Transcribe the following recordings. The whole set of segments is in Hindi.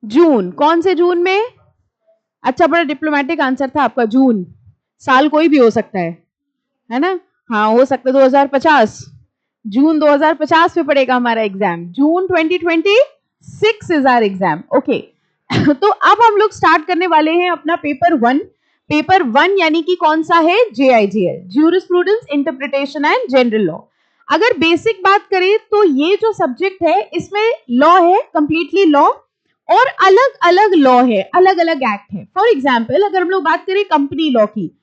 जून, कौन से जून में? अच्छा, बड़ा डिप्लोमेटिक आंसर था आपका, जून। साल कोई भी हो सकता है ना? हाँ, हो सकता है 2050, जून 2050 में पड़ेगा हमारा exam. June 2026 is our exam. Okay, तो अब हम लोग स्टार्ट करने वाले हैं अपना पेपर 1। पेपर 1 यानी कि कौन सा है? JIGL, jurisprudence, interpretation and general law. अगर बेसिक बात करें तो ये जो सब्जेक्ट है इसमें लॉ है, कंप्लीटली लॉ, और अलग अलग लॉ है, अलग अलग एक्ट है। फॉर एग्जाम्पल अगर हम लोग बात करें कंपनी लॉ की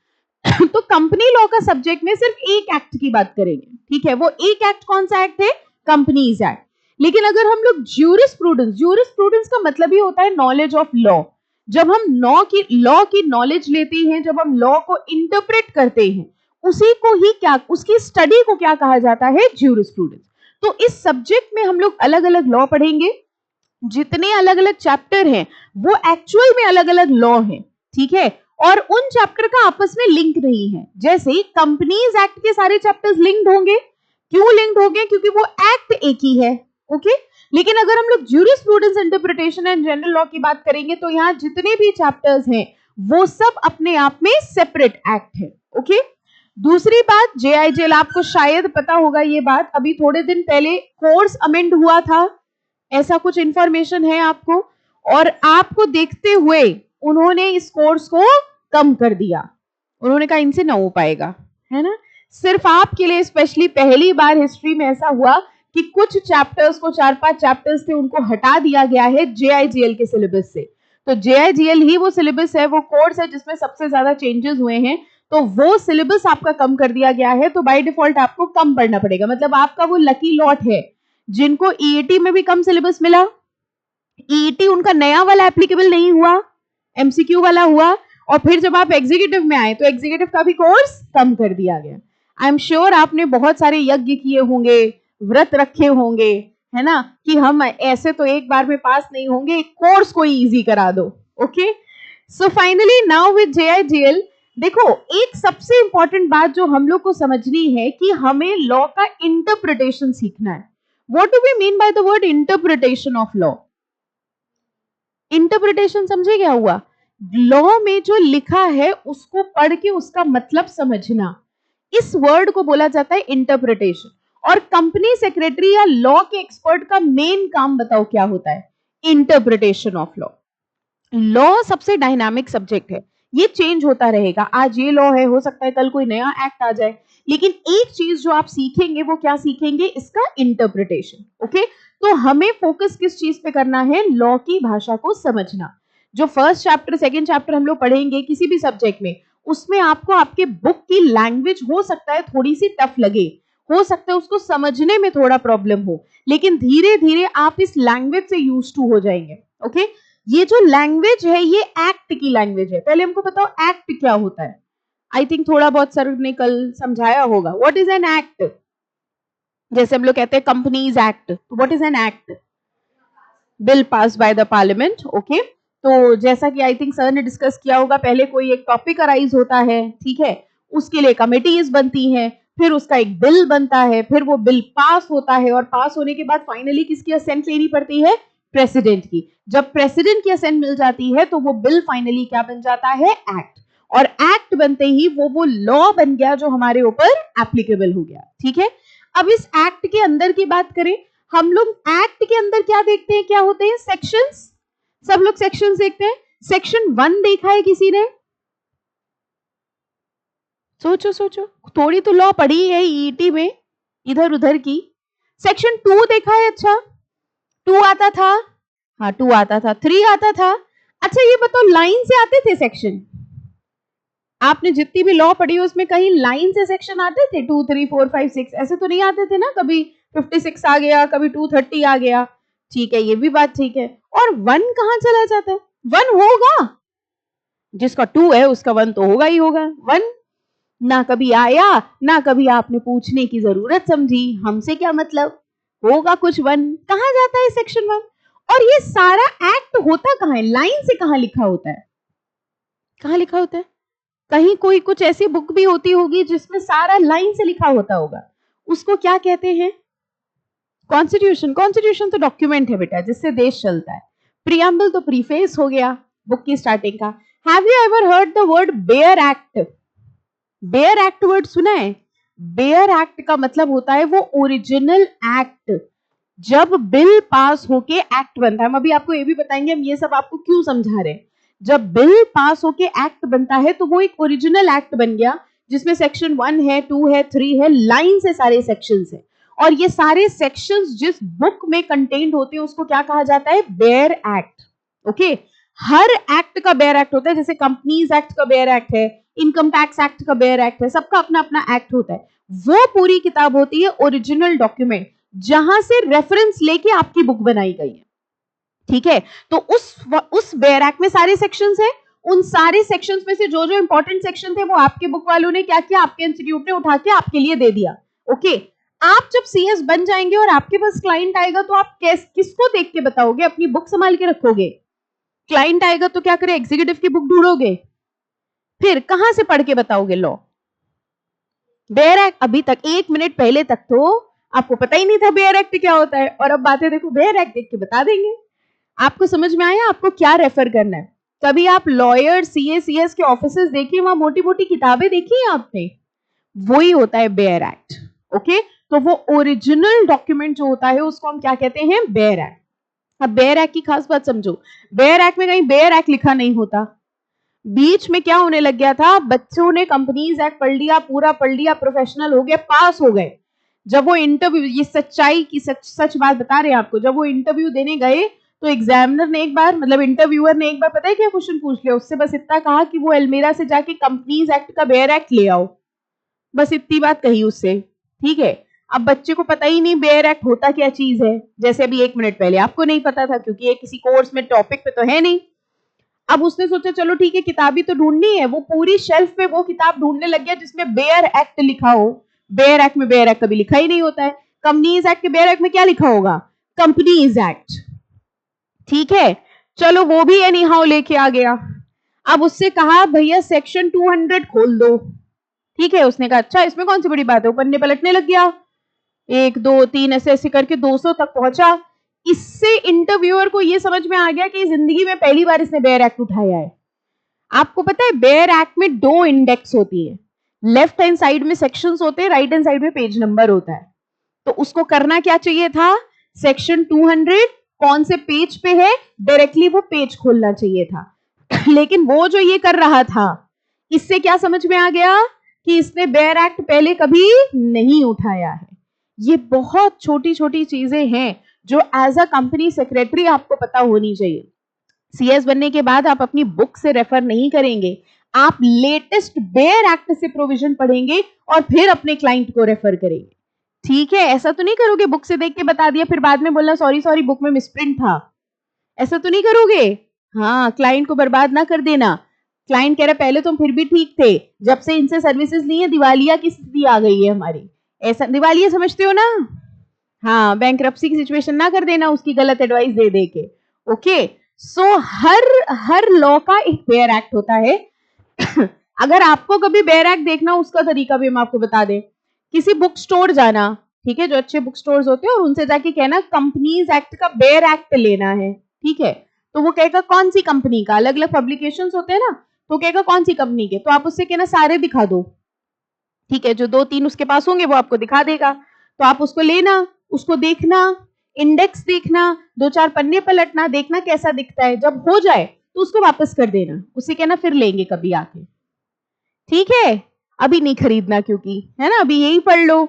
तो कंपनी लॉ का सब्जेक्ट में सिर्फ एक एक्ट की बात करेंगे, ठीक है? वो एक एक्ट कौन सा एक्ट है? Companies act. लेकिन अगर हम लोग ज्यूरिस्प्रूडेंस, ज्यूरिस्प्रूडेंस का मतलब ही होता है नॉलेज ऑफ लॉ। जब हम लॉ की नॉलेज लेते हैं, जब हम लॉ को इंटरप्रेट करते हैं, उसी को ही क्या, उसकी स्टडी को क्या कहा जाता है? ज्यूरिस्प्रूडेंस। तो इस सब्जेक्ट में हम लोग अलग अलग लॉ पढ़ेंगे। जितने अलग अलग चैप्टर हैं वो एक्चुअल में अलग अलग लॉ हैं, ठीक है? और उन चैप्टर का आपस में लिंक नहीं है। जैसे कंपनीज एक्ट के सारे चैप्टर्स लिंक्ड होंगे। क्यों लिंक्ड होंगे? क्योंकि वो एक्ट एक ही है। ओके, लेकिन अगर हम लोग jurisprudence, interpretation and general law की बात करेंगे तो यहाँ जितने भी चैप्टर्स हैं वो सब अपने आप में सेपरेट एक्ट है। ओके, दूसरी बात, JIGL, आपको शायद पता होगा ये बात, अभी थोड़े दिन पहले कोर्स अमेंड हुआ था, ऐसा कुछ इंफॉर्मेशन है आपको, और आपको देखते हुए उन्होंने इस कोर्स को कम कर दिया। उन्होंने कहा इनसे ना हो पाएगा, है ना? सिर्फ आपके लिए स्पेशली पहली बार हिस्ट्री में ऐसा हुआ कि कुछ चैप्टर्स को, 4-5 चैप्टर्स थे, उनको हटा दिया गया है JIGL के सिलेबस से। तो JIGL ही वो सिलेबस है, वो कोर्स है जिसमें सबसे ज्यादा चेंजेस हुए हैं। तो वो सिलेबस आपका कम कर दिया गया है, तो बाय डिफॉल्ट आपको कम पढ़ना पड़ेगा। मतलब आपका वो लकी लॉट है जिनको EAT में भी कम सिलेबस मिला, EAT उनका नया वाला एप्लीकेबल नहीं हुआ, MCQ वाला हुआ, और फिर जब आप एग्जीक्यूटिव में आए तो एग्जीक्यूटिव का भी कोर्स कम कर दिया गया। आई एम श्योर आपने बहुत सारे यज्ञ किए होंगे, व्रत रखे होंगे, है ना, कि हम ऐसे तो एक बार में पास नहीं होंगे, कोर्स कोई इजी करा दो। Okay, so finally now with JIGL, देखो एक सबसे इंपॉर्टेंट बात जो हम लोग को समझनी है कि हमें लॉ का इंटरप्रिटेशन सीखना है। What do we mean by the word interpretation of law? Interpretation समझे क्या हुआ? लॉ में जो लिखा है उसको पढ़ के उसका मतलब समझना, इस वर्ड को बोला जाता है इंटरप्रिटेशन। और कंपनी सेक्रेटरी या लॉ के एक्सपर्ट का मेन काम बताओ क्या होता है? Interpretation of law. लॉ सबसे डायनामिक सब्जेक्ट है, ये चेंज होता रहेगा। आज ये लॉ है, हो सकता है कल कोई नया एक्ट आ जाए, लेकिन एक चीज जो आप सीखेंगे वो क्या सीखेंगे? इसका इंटरप्रिटेशन। ओके, तो हमें फोकस किस चीज पे करना है? लॉ की भाषा को समझना। जो फर्स्ट चैप्टर, सेकंड चैप्टर हम लोग पढ़ेंगे किसी भी सब्जेक्ट में, उसमें आपको आपके बुक की लैंग्वेज हो सकता है थोड़ी सी टफ लगे, हो सकता है उसको समझने में थोड़ा प्रॉब्लम हो, लेकिन धीरे धीरे आप इस लैंग्वेज से यूज टू हो जाएंगे। ओके, ये जो लैंग्वेज है ये एक्ट की लैंग्वेज है। पहले हमको बताओ एक्ट क्या होता है। आई थिंक थोड़ा बहुत सर ने कल समझाया होगा। What is an act? जैसे हम लोग कहते हैं कंपनीज एक्ट, तो what is an act? Bill pass by the parliament. Okay, तो जैसा कि आई थिंक सर ने डिस्कस किया होगा, पहले कोई एक टॉपिक अराइज होता है, ठीक है, उसके लिए कमिटीज बनती हैं, फिर उसका एक बिल बनता है, फिर वो बिल पास होता है, और पास होने के बाद फाइनली किसकी असेंट लेनी पड़ती है? प्रेसिडेंट की। जब प्रेसिडेंट की असेंट मिल जाती है तो वो बिल फाइनली क्या बन जाता है? एक्ट। और एक्ट बनते ही वो लॉ बन गया जो हमारे ऊपर एप्लीकेबल हो गया। ठीक है, अब इस एक्ट के अंदर की बात करें, हम लोग एक्ट के अंदर क्या देखते हैं? क्या होते हैं? सेक्शंस। सब लोग सेक्शंस देखते हैं। सेक्शन 1 देखा है किसी ने? सोचो सोचो, थोड़ी तो लॉ पढ़ी है ET में इधर उधर की। सेक्शन 2 देखा है? अच्छा, 2 आता था, हाँ 2 आता था, 3 आता था। अच्छा ये बताओ, लाइन से आते थे सेक्शन? आपने जितनी भी लॉ पढ़ी उसमें कहीं लाइन से सेक्शन आते थे? 2, 3, 4, 5, 6 ऐसे तो नहीं आते थे ना। कभी 56 आ गया, कभी 230 आ गया। ठीक है, ये भी बात ठीक है। और 1 कहां चला जाता है? 1 होगा, जिसका 2 है उसका 1 तो होगा ही होगा। 1 ना कभी आया, ना कभी आपने पूछने की जरूरत समझी, हमसे क्या मतलब, होगा कुछ 1। कहां जाता है सेक्शन 1? और ये सारा एक्ट होता कहां है? लाइन से कहां लिखा होता है? कहां लिखा होता है? कहीं कोई कुछ ऐसी बुक भी होती होगी जिसमें सारा लाइन से लिखा होता होगा, उसको क्या कहते हैं? कॉन्स्टिट्यूशन। कॉन्स्टिट्यूशन तो डॉक्यूमेंट है बेटा, जिससे देश चलता है। प्रीएम्बल तो प्रीफेस हो गया बुक की स्टार्टिंग का। Have you ever heard the word bare act? Bare act word सुना है? बेयर एक्ट का मतलब होता है वो ओरिजिनल एक्ट, जब बिल पास होके एक्ट बनता है। हम अभी आपको ये भी बताएंगे हम ये सब आपको क्यों समझा रहे हैं। जब बिल पास होके एक्ट बनता है तो वो एक ओरिजिनल एक्ट बन गया, जिसमें सेक्शन 1 है, 2 है, 3 है, लाइन से सारे सेक्शंस है, और ये सारे सेक्शंस जिस बुक में कंटेन्ड होते हैं उसको क्या कहा जाता है? Bare act. ओके, हर एक्ट का बेयर एक्ट होता है, जैसे कंपनीज एक्ट का बेयर एक्ट है, इनकम टैक्स एक्ट का बेयर एक्ट है, सबका अपना अपना एक्ट होता है। वो पूरी किताब होती है ओरिजिनल डॉक्यूमेंट, जहां से रेफरेंस लेके आपकी बुक बनाई गई है। ठीक है, तो उस बेयर एक्ट में सारे सेक्शंस हैं, उन सारे सेक्शंस में से जो जो इंपॉर्टेंट सेक्शन थे वो आपके बुक वालों ने क्या किया, आपके इंस्टीट्यूट ने उठा के आपके लिए दे दिया। ओके, आप जब सीएस बन जाएंगे और आपके पास क्लाइंट आएगा तो आप किसको देख के बताओगे? अपनी बुक संभाल के रखोगे? क्लाइंट आएगा तो क्या करे? एग्जीक्यूटिव की बुक ढूंढोगे? फिर कहां से पढ़ के बताओगे लॉ? बेयर एक्ट अभी तक 1 मिनट पहले तक तो आपको पता ही नहीं था बेयर एक्ट क्या होता है, और अब बातें देखो बेयर एक्ट देख के बता देंगे। आपको समझ में आया आपको क्या रेफर करना है? कभी आप लॉयर सीएस के ऑफिसेस देखिए, वहां मोटी मोटी किताबें देखी है आपने? वही होता है बेयर एक्ट। ओके, तो वो ओरिजिनल डॉक्यूमेंट जो होता है उसको हम क्या कहते हैं? Bare act. अब बेयर एक्ट की खास बात समझो, बेयर एक्ट में कहीं बेयर एक्ट लिखा नहीं होता। बीच में क्या होने लग गया था, बच्चों ने कंपनीज एक्ट पढ़ लिया, पूरा पढ़ लिया, प्रोफेशनल हो गए, पास हो गए। जब वो इंटरव्यू, ये सच्चाई की सच बात बता रहे हैं आपको, जब वो इंटरव्यू देने गए तो एग्जामिनर ने एक बार, मतलब इंटरव्यूअर ने एक बार पता है क्या क्वेश्चन पूछ लिया उससे? बस इतना कहा कि वो अलमीरा से जाके कंपनीज एक्ट का बेयर एक्ट ले आओ, बस इतनी बात कही उससे। ठीक है, अब बच्चे को पता ही नहीं बेयर एक्ट होता क्या चीज है, जैसे अभी 1 मिनट पहले आपको नहीं पता था, क्योंकि ये किसी कोर्स में टॉपिक पे तो है नहीं। अब उसने सोचा चलो ठीक है किताबी तो ढूंढनी है, वो पूरी शेल्फ पे वो किताब ढूंढने लग गया जिसमें बेयर एक्ट लिखा हो। बेयर एक्ट में बेयर एक्ट कभी लिखा ही नहीं होता है। कंपनीज एक्ट के बेयर एक्ट में क्या लिखा होगा? Companies act. ठीक है, चलो वो भी एनी हाउ लेके आ गया। अब उससे कहा भैया सेक्शन 200 खोल दो। ठीक है, उसने कहा अच्छा इसमें कौन सी बड़ी बात है, पन्ने पलटने लग गया, 1 2 3 ऐसे ऐसे करके 200 तक पहुंचा। इससे इंटरव्यूअर को यह समझ में आ गया कि जिंदगी में पहली बार इसने बेयर एक्ट उठाया है। आपको पता है बेयर एक्ट में 2 इंडेक्स होती है, लेफ्ट हैंड साइड में सेक्शंस होते हैं, राइट हैंड साइड में पेज नंबर होता है। तो उसको करना क्या चाहिए था? सेक्शन 200 कौन से पेज पे है, डायरेक्टली वो पेज खोलना चाहिए था। लेकिन वो जो ये कर रहा था, इससे क्या समझ में आ गया कि इसने बेयर एक्ट पहले कभी नहीं उठाया है। ये बहुत छोटी छोटी चीजें हैं जो एज अ कंपनी सेक्रेटरी आपको पता होनी चाहिए। सीएस बनने के बाद आप अपनी बुक से रेफर नहीं करेंगे, आप लेटेस्ट बेयर एक्ट से प्रोविजन पढ़ेंगे और फिर अपने क्लाइंट को रेफर करेंगे। ठीक है, ऐसा तो नहीं करोगे बुक से देख के बता दिया फिर बाद में बोलना सॉरी बुक में मिसप्रिंट था, ऐसा तो नहीं करोगे। हाँ, क्लाइंट को बर्बाद ना कर देना। क्लाइंट कह रहा पहले तुम फिर भी ठीक थे, जब से इनसे सर्विसेज ली है दिवालिया की स्थिति आ गई है हमारी। ऐसा दिवालिया समझते हो ना? हाँ, बैंकरप्सी की सिचुएशन ना कर देना उसकी गलत एडवाइस दे दे के। ओके, सो हर लॉ का एक बेयर एक्ट होता है। अगर आपको कभी बेयर एक्ट देखना, उसका तरीका भी हम आपको बता दें। किसी बुक स्टोर जाना, ठीक है, जो अच्छे बुक स्टोर्स होते हैं, और उनसे जाके कहना कंपनीज एक्ट का बेयर एक्ट लेना है। ठीक है, तो वो कहेगा कौन सी कंपनी का, अलग अलग पब्लिकेशंस होते हैं ना, तो कहेगा कौन सी कंपनी के, तो आप उससे कहना सारे दिखा दो। ठीक है, जो 2-3 उसके पास होंगे वो आपको दिखा देगा, तो आप उसको लेना, उसको देखना, इंडेक्स देखना, 2-4 पन्ने पलटना, देखना कैसा दिखता है। जब हो जाए तो उसको वापस कर देना, उसे कहना फिर लेंगे कभी आके। ठीक है, अभी नहीं खरीदना क्योंकि है ना, अभी यही पढ़ लो।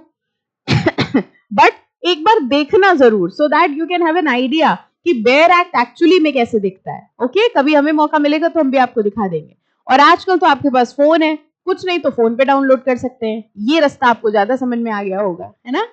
बट एक बार देखना जरूर, so that you can have an idea कि बेयर एक्ट एक्चुअली में कैसे दिखता है। ओके, कभी हमें मौका मिलेगा तो हम भी आपको दिखा देंगे। और आजकल तो आपके पास फोन है, कुछ नहीं तो फोन पे डाउनलोड कर सकते हैं। ये रास्ता आपको ज्यादा समझ में आ गया होगा, है ना।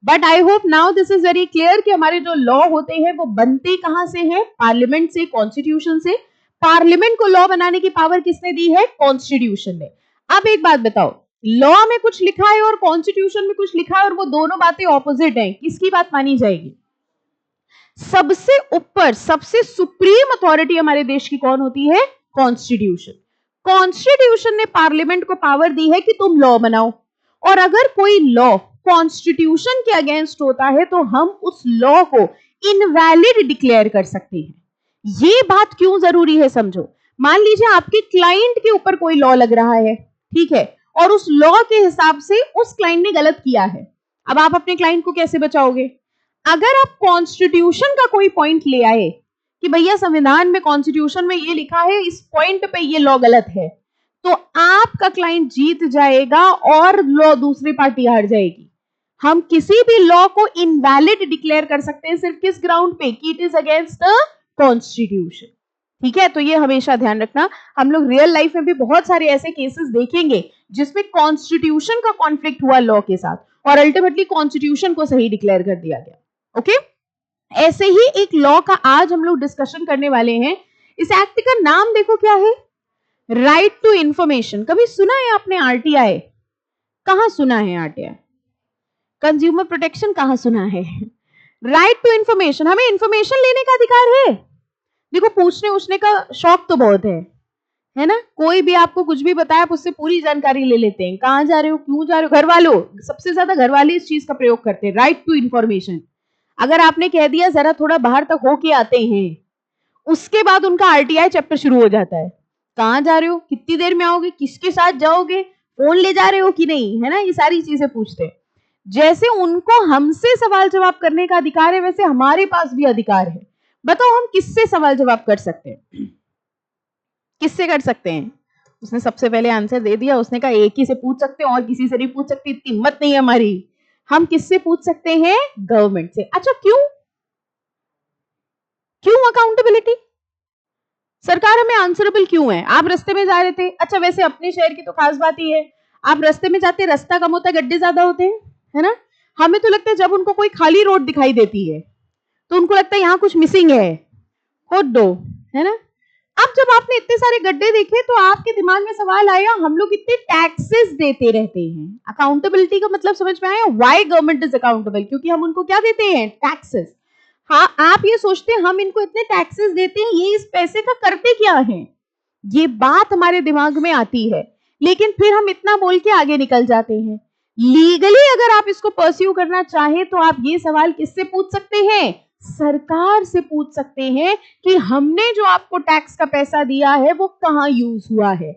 But I hope now this is very clear कि हमारे जो लॉ होते हैं वो बनते कहां से हैं? पार्लियामेंट से, कॉन्स्टिट्यूशन से। पार्लियामेंट को लॉ बनाने की पावर किसने दी है? कॉन्स्टिट्यूशन ने। अब एक बात बताओ, लॉ में कुछ लिखा है और कॉन्स्टिट्यूशन में कुछ लिखा है, और वो दोनों बातें ऑपोजिट हैं, किसकी बात मानी जाएगी? सबसे ऊपर, सबसे सुप्रीम अथॉरिटी हमारे देश की कौन होती है? कॉन्स्टिट्यूशन। कॉन्स्टिट्यूशन ने पार्लियामेंट को पावर दी है कि तुम लॉ बनाओ, और अगर कोई लॉ कॉन्स्टिट्यूशन के अगेंस्ट होता है तो हम उस लॉ को इनवैलिड डिक्लेयर कर सकते हैं। ये बात क्यों जरूरी है समझो। मान लीजिए आपके क्लाइंट के ऊपर कोई लॉ लग रहा है, ठीक है, और उस लॉ के हिसाब से उस क्लाइंट ने गलत किया है। अब आप अपने क्लाइंट को कैसे बचाओगे? अगर आप कॉन्स्टिट्यूशन का कोई पॉइंट ले आए कि भैया संविधान में, कॉन्स्टिट्यूशन में ये लिखा है, इस पॉइंट पे ये लॉ गलत है, तो आपका क्लाइंट जीत जाएगा और लॉ दूसरी पार्टी हार जाएगी। हम किसी भी लॉ को इनवैलिड डिक्लेयर कर सकते हैं सिर्फ किस ग्राउंड पे, कि it is against the constitution. ठीक है, तो ये हमेशा ध्यान रखना। हम लोग रियल लाइफ में भी बहुत सारे ऐसे केसेस देखेंगे जिसमें कॉन्स्टिट्यूशन का कॉन्फ्लिक्ट हुआ लॉ के साथ और अल्टीमेटली कॉन्स्टिट्यूशन को सही डिक्लेयर कर दिया गया। ओके, ऐसे ही एक लॉ का आज हम लोग डिस्कशन करने वाले हैं। इस एक्ट का नाम देखो क्या है, राइट टू इंफॉर्मेशन। कभी सुना है आपने आरटीआई? कहां सुना है आरटीआई? कंज्यूमर प्रोटेक्शन कहां सुना है? राइट टू इंफॉर्मेशन, हमें इंफॉर्मेशन लेने का अधिकार है। देखो पूछने उछने का शौक तो बहुत है ना, कोई भी आपको कुछ भी बताया आप उससे पूरी जानकारी ले लेते हैं, कहां जा रहे हो, क्यों जा रहे हो। घर वालों, सबसे ज्यादा घर वाले इस चीज का प्रयोग करते हैं, राइट टू इंफॉर्मेशन। अगर आपने कह दिया जरा थोड़ा बाहर तक होके आते हैं, उसके बाद उनका आरटीआई चैप्टर शुरू हो जाता है। कहां जा रहे हो, कितनी देर में आओगे, किसके साथ जाओगे, फोन ले जा रहे हो कि नहीं, है ना, ये सारी चीजें पूछते हैं। जैसे उनको हमसे सवाल जवाब करने का अधिकार है, वैसे हमारे पास भी अधिकार है। बताओ हम किससे सवाल जवाब कर सकते हैं? किससे कर सकते हैं? उसने सबसे पहले आंसर दे दिया, उसने कहा एक ही से पूछ सकते हैं और किसी से नहीं पूछ सकते, इतनी हिम्मत नहीं है हमारी। हम किससे पूछ सकते हैं? गवर्नमेंट से। अच्छा क्यों? क्यों अकाउंटेबिलिटी? सरकार हमें आंसरेबल क्यों है? आप रास्ते में जा रहे थे, अच्छा वैसे अपने शहर की तो खास बात ही है, आप रास्ते में जाते रास्ता कम होता है, गड्ढे ज्यादा होते हैं, है ना। हमें तो लगता है जब उनको कोई खाली रोड दिखाई देती है तो उनको लगता है यहाँ कुछ मिसिंग है, खोद दो, है ना। अब जब आपने इतने सारे गड्ढे देखे तो आपके दिमाग में सवाल आया, हम लोग इतने टैक्सेस देते रहते हैं, अकाउंटेबिलिटी का मतलब समझ में आया? Why government is accountable? क्योंकि हम उनको क्या देते हैं? टैक्सेस। हाँ, आप ये सोचते हैं हम इनको इतने टैक्सेस देते हैं, ये इस पैसे का करते क्या है? ये बात हमारे दिमाग में आती है, लेकिन फिर हम इतना बोल के आगे निकल जाते हैं। लीगली अगर आप इसको परस्यू करना चाहे तो आप ये सवाल किससे पूछ सकते हैं? सरकार से पूछ सकते हैं कि हमने जो आपको टैक्स का पैसा दिया है वो कहां यूज हुआ है।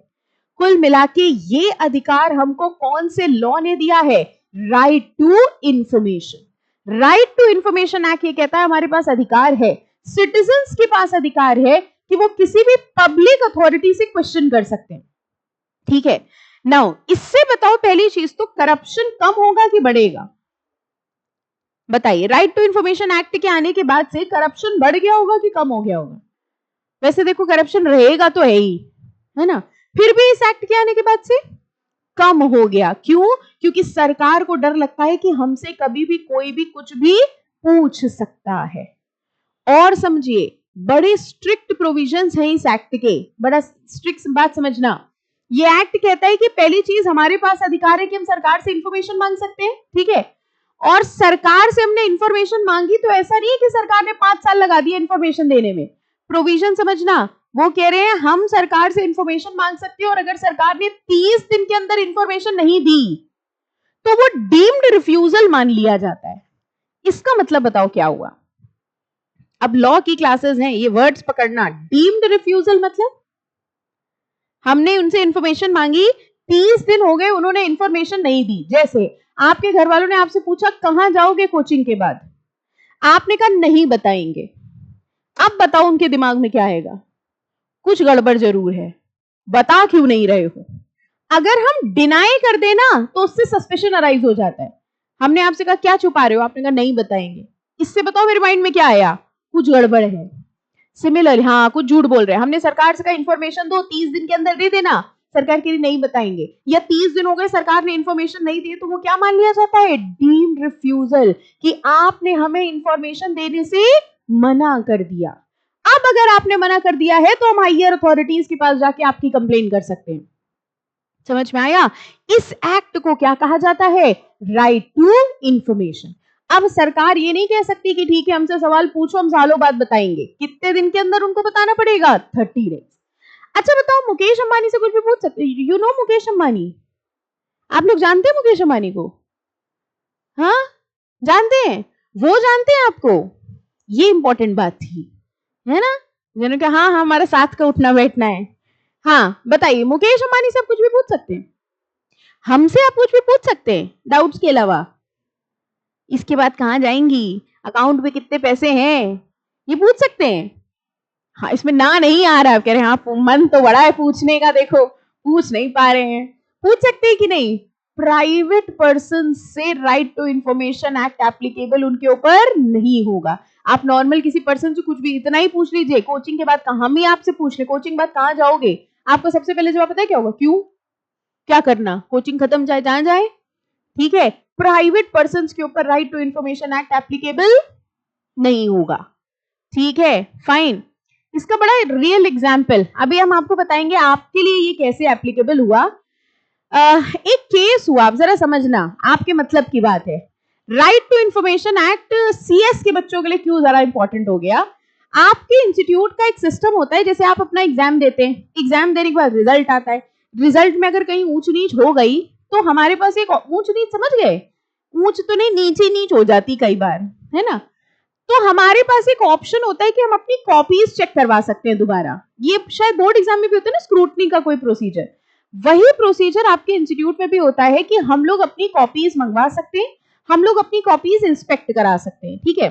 कुल मिला के ये अधिकार हमको कौन से लॉ ने दिया है? Right to information. Right to information act ये कहता है हमारे पास अधिकार है, सिटीजन्स के पास अधिकार है कि वो किसी भी पब्लिक अथॉरिटी से क्वेश्चन कर सकते हैं। ठीक है, नाउ इससे बताओ पहली चीज तो करप्शन कम होगा कि बढ़ेगा? बताइए, राइट टू इंफॉर्मेशन एक्ट के आने के बाद से करप्शन बढ़ गया होगा कि कम हो गया होगा? वैसे देखो करप्शन रहेगा तो है ही, है ना, फिर भी इस एक्ट के आने के बाद से कम हो गया। क्यों? क्योंकि सरकार को डर लगता है कि हमसे कभी भी कोई भी कुछ भी पूछ सकता है। और समझिए बड़े स्ट्रिक्ट प्रोविजंस हैं इस एक्ट के, बड़ा स्ट्रिक्ट बात समझना। ये एक्ट कहता है कि पहली चीज हमारे पास अधिकार है कि हम सरकार से इंफॉर्मेशन मांग सकते हैं, ठीक है, और सरकार से हमने इंफॉर्मेशन मांगी तो ऐसा नहीं है कि सरकार ने 5 साल लगा दिया इंफॉर्मेशन देने में। प्रोविजन समझना, वो कह रहे हैं हम सरकार से इंफॉर्मेशन मांग सकते हैं और अगर सरकार ने 30 दिन के अंदर इंफॉर्मेशन नहीं दी तो वो डीम्ड रिफ्यूजल मान लिया जाता है। इसका मतलब बताओ क्या हुआ? अब लॉ की क्लासेस हैं, ये वर्ड्स पकड़ना। डीम्ड रिफ्यूजल मतलब हमने उनसे इंफॉर्मेशन मांगी, 30 दिन हो गए उन्होंने इंफॉर्मेशन नहीं दी। जैसे आपके घर वालों ने आपसे पूछा कहां जाओगे कोचिंग के बाद, आपने कहा नहीं बताएंगे। अब बताओ उनके दिमाग में क्या आएगा? कुछ गड़बड़ जरूर है, बता क्यों नहीं रहे हो। अगर हम डिनाई कर देना तो उससे सस्पेशन अराइज हो जाता है। हमने आपसे कहा क्या छुपा रहे हो, आपने कहा नहीं बताएंगे। इससे बताओ मेरे माइंड में क्या आया? कुछ गड़बड़ है। सिमिलर, हाँ कुछ झूठ बोल रहे हैं। हमने सरकार से कहा इंफॉर्मेशन दो, 30 दिन के अंदर दे देना, सरकार के लिए नहीं बताएंगे, या 30 दिन हो गए सरकार ने इंफॉर्मेशन नहीं दी, तो वो क्या मान लिया जाता है? डीम्ड रिफ्यूजल, कि आपने हमें इंफॉर्मेशन देने से मना कर दिया। अब अगर आपने मना कर दिया है तो हम हायर अथॉरिटीज के पास जाके आपकी कंप्लेन कर सकते हैं। समझ में आया? इस एक्ट को क्या कहा जाता है? Right to information. अब सरकार ये नहीं कह सकती कि ठीक है हमसे सवाल पूछो, हम सालों बाद बताएंगे। कितने दिन के अंदर उनको बताना पड़ेगा? 30 डेज। अच्छा बताओ, मुकेश अंबानी से कुछ भी पूछ सकते? You know Mukesh Ambani? आप लोग जानते हैं मुकेश अंबानी को? हाँ जानते हैं? वो जानते हैं आपको? ये इंपॉर्टेंट बात थी, है ना। जिन्होंने कहा हाँ हाँ हमारा साथ का उठना बैठना है। हाँ बताइए, मुकेश अंबानी से आप कुछ भी पूछ सकते हैं, हमसे आप कुछ भी पूछ सकते हैं डाउट्स के अलावा। इसके बाद कहाँ जाएंगी, अकाउंट में कितने पैसे हैं, ये पूछ सकते हैं। हाँ इसमें ना नहीं आ रहा, आप कह रहे हैं हाँ मन तो बड़ा है पूछने का, देखो पूछ नहीं पा रहे हैं, पूछ सकते हैं कि नहीं। प्राइवेट पर्सन से right to information act applicable उनके ऊपर नहीं होगा। आप नॉर्मल किसी पर्सन से कुछ भी इतना ही पूछ लीजिए, कोचिंग के बाद हम ही आपसे पूछ ले कोचिंग बाद कहाँ जाओगे, आपको सबसे पहले जवाब पता है क्या होगा, क्यों, क्या करना, कोचिंग खत्म जाए जहां जाए, ठीक है। प्राइवेट पर्सन के ऊपर right to information act applicable नहीं होगा, ठीक है फाइन। इसका बड़ा रियल एग्जाम्पल अभी हम आपको बताएंगे आपके लिए ये कैसे एप्लीकेबल हुआ। एक केस हुआ, आप जरा समझना, आपके मतलब की बात है। Right to information act CS के बच्चों के लिए क्यों जरा इंपॉर्टेंट हो गया। आपके इंस्टीट्यूट का एक सिस्टम होता है, जैसे आप अपना एग्जाम देते हैं, एग्जाम देने के बाद रिजल्ट आता है, रिजल्ट में अगर कहीं ऊंच नीच हो गई तो हमारे पास एक ऊंच नीच, समझ गए, ऊंच तो नहीं नीचे नीच हो जाती कई बार, है ना, तो हमारे पास एक ऑप्शन होता है कि हम अपनी कॉपीज चेक करवा सकते हैं दोबारा। ये शायद बोर्ड एग्जाम में भी होता है ना, स्क्रूटनी का कोई प्रोसीजर, वही प्रोसीजर आपके इंस्टीट्यूट में भी होता है कि हम लोग अपनी कॉपीज मंगवा सकते हैं, हम लोग अपनी कॉपीज इंस्पेक्ट करा सकते हैं, ठीक है।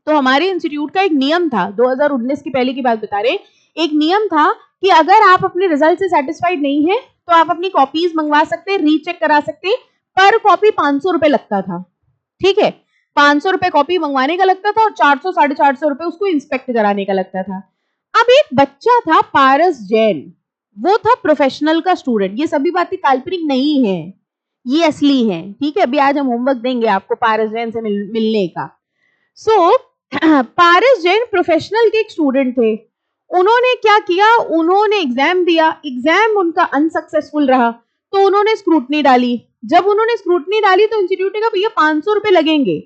तो हमारे इंस्टीट्यूट का एक नियम था, 2019 की पहले की बात बता रहे, एक नियम था कि अगर आप अपने रिजल्ट से सेटिस्फाइड नहीं है तो आप अपनी कॉपीज मंगवा सकते हैं, रीचेक करा सकते हैं। पर कॉपी 500 रुपए लगता था, ठीक है, 500 रुपए कॉपी मंगवाने का लगता था और 400 450 रुपए उसको इंस्पेक्ट कराने का लगता था। अब एक बच्चा था पारस जैन, वो था प्रोफेशनल का स्टूडेंट, ये सभी बातें काल्पनिक नहीं है, ये असली है, ठीक है। अभी आज हम होमवर्क देंगे आपको पारस जैन से मिलने का। सो पारस जैन प्रोफेशनल के एक स्टूडेंट थे, उन्होंने क्या किया, उन्होंने एग्जाम दिया, एग्जाम उनका अनसक्सेसफुल रहा, तो उन्होंने स्क्रूटनी डाली। जब उन्होंने स्क्रूटनी डाली तो इंस्टीट्यूट ने कहा भैया 500 रुपए लगेंगे,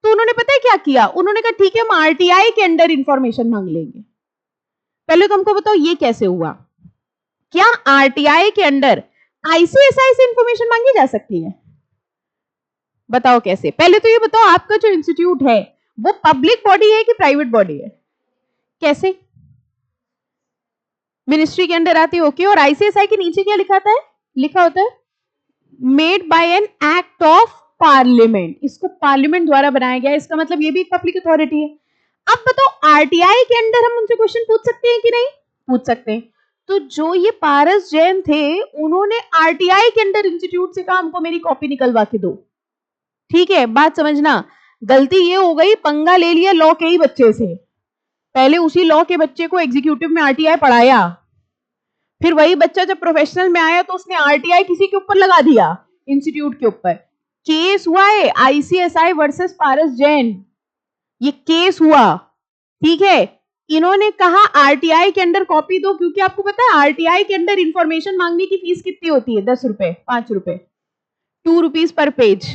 तो उन्होंने पता है क्या किया, उन्होंने कहा ठीक है हम आरटीआई के अंडर इंफॉर्मेशन मांग लेंगे। पहले तो हमको बताओ ये कैसे हुआ, क्या आरटीआई के अंडर आईसीएसआई से इंफॉर्मेशन मांगी जा सकती है, बताओ कैसे। पहले तो ये बताओ आपका जो इंस्टीट्यूट है वो पब्लिक बॉडी है कि प्राइवेट बॉडी है, कैसे, मिनिस्ट्री के अंडर आती है, ओके। और आईसीएसआई के नीचे क्या लिखा है, लिखा होता है made by an act of parliament, इसको पार्लियामेंट द्वारा बनाया गया, इसका मतलब ये भी एक पब्लिक अथॉरिटी है। अब बताओ आरटीआई के अंडर हम उनसे क्वेश्चन पूछ सकते हैं कि नहीं, पूछ सकते हैं। तो जो ये पारस जैन थे उन्होंने आरटीआई के अंडर इंस्टीट्यूट से कहा हमको मेरी कॉपी निकलवा के दो, ठीक है। बात समझना, गलती ये हो गई पंगा ले लिया लॉ के ही बच्चे से, पहले उसी लॉ के बच्चे को एग्जीक्यूटिव में आरटीआई पढ़ाया, फिर वही बच्चा जब प्रोफेशनल में आया तो उसने आरटीआई किसी के ऊपर लगा दिया, इंस्टीट्यूट के ऊपर। केस हुआ है आईसीएसआई वर्सेस पारस जैन, ये केस हुआ, ठीक है। इन्होंने कहा आरटीआई के अंडर कॉपी दो, क्योंकि आपको पता है आरटीआई के अंडर इंफॉर्मेशन मांगने की फीस कितनी होती है, 10 रुपए, 5 रुपए, 2 रुपीज पर पेज,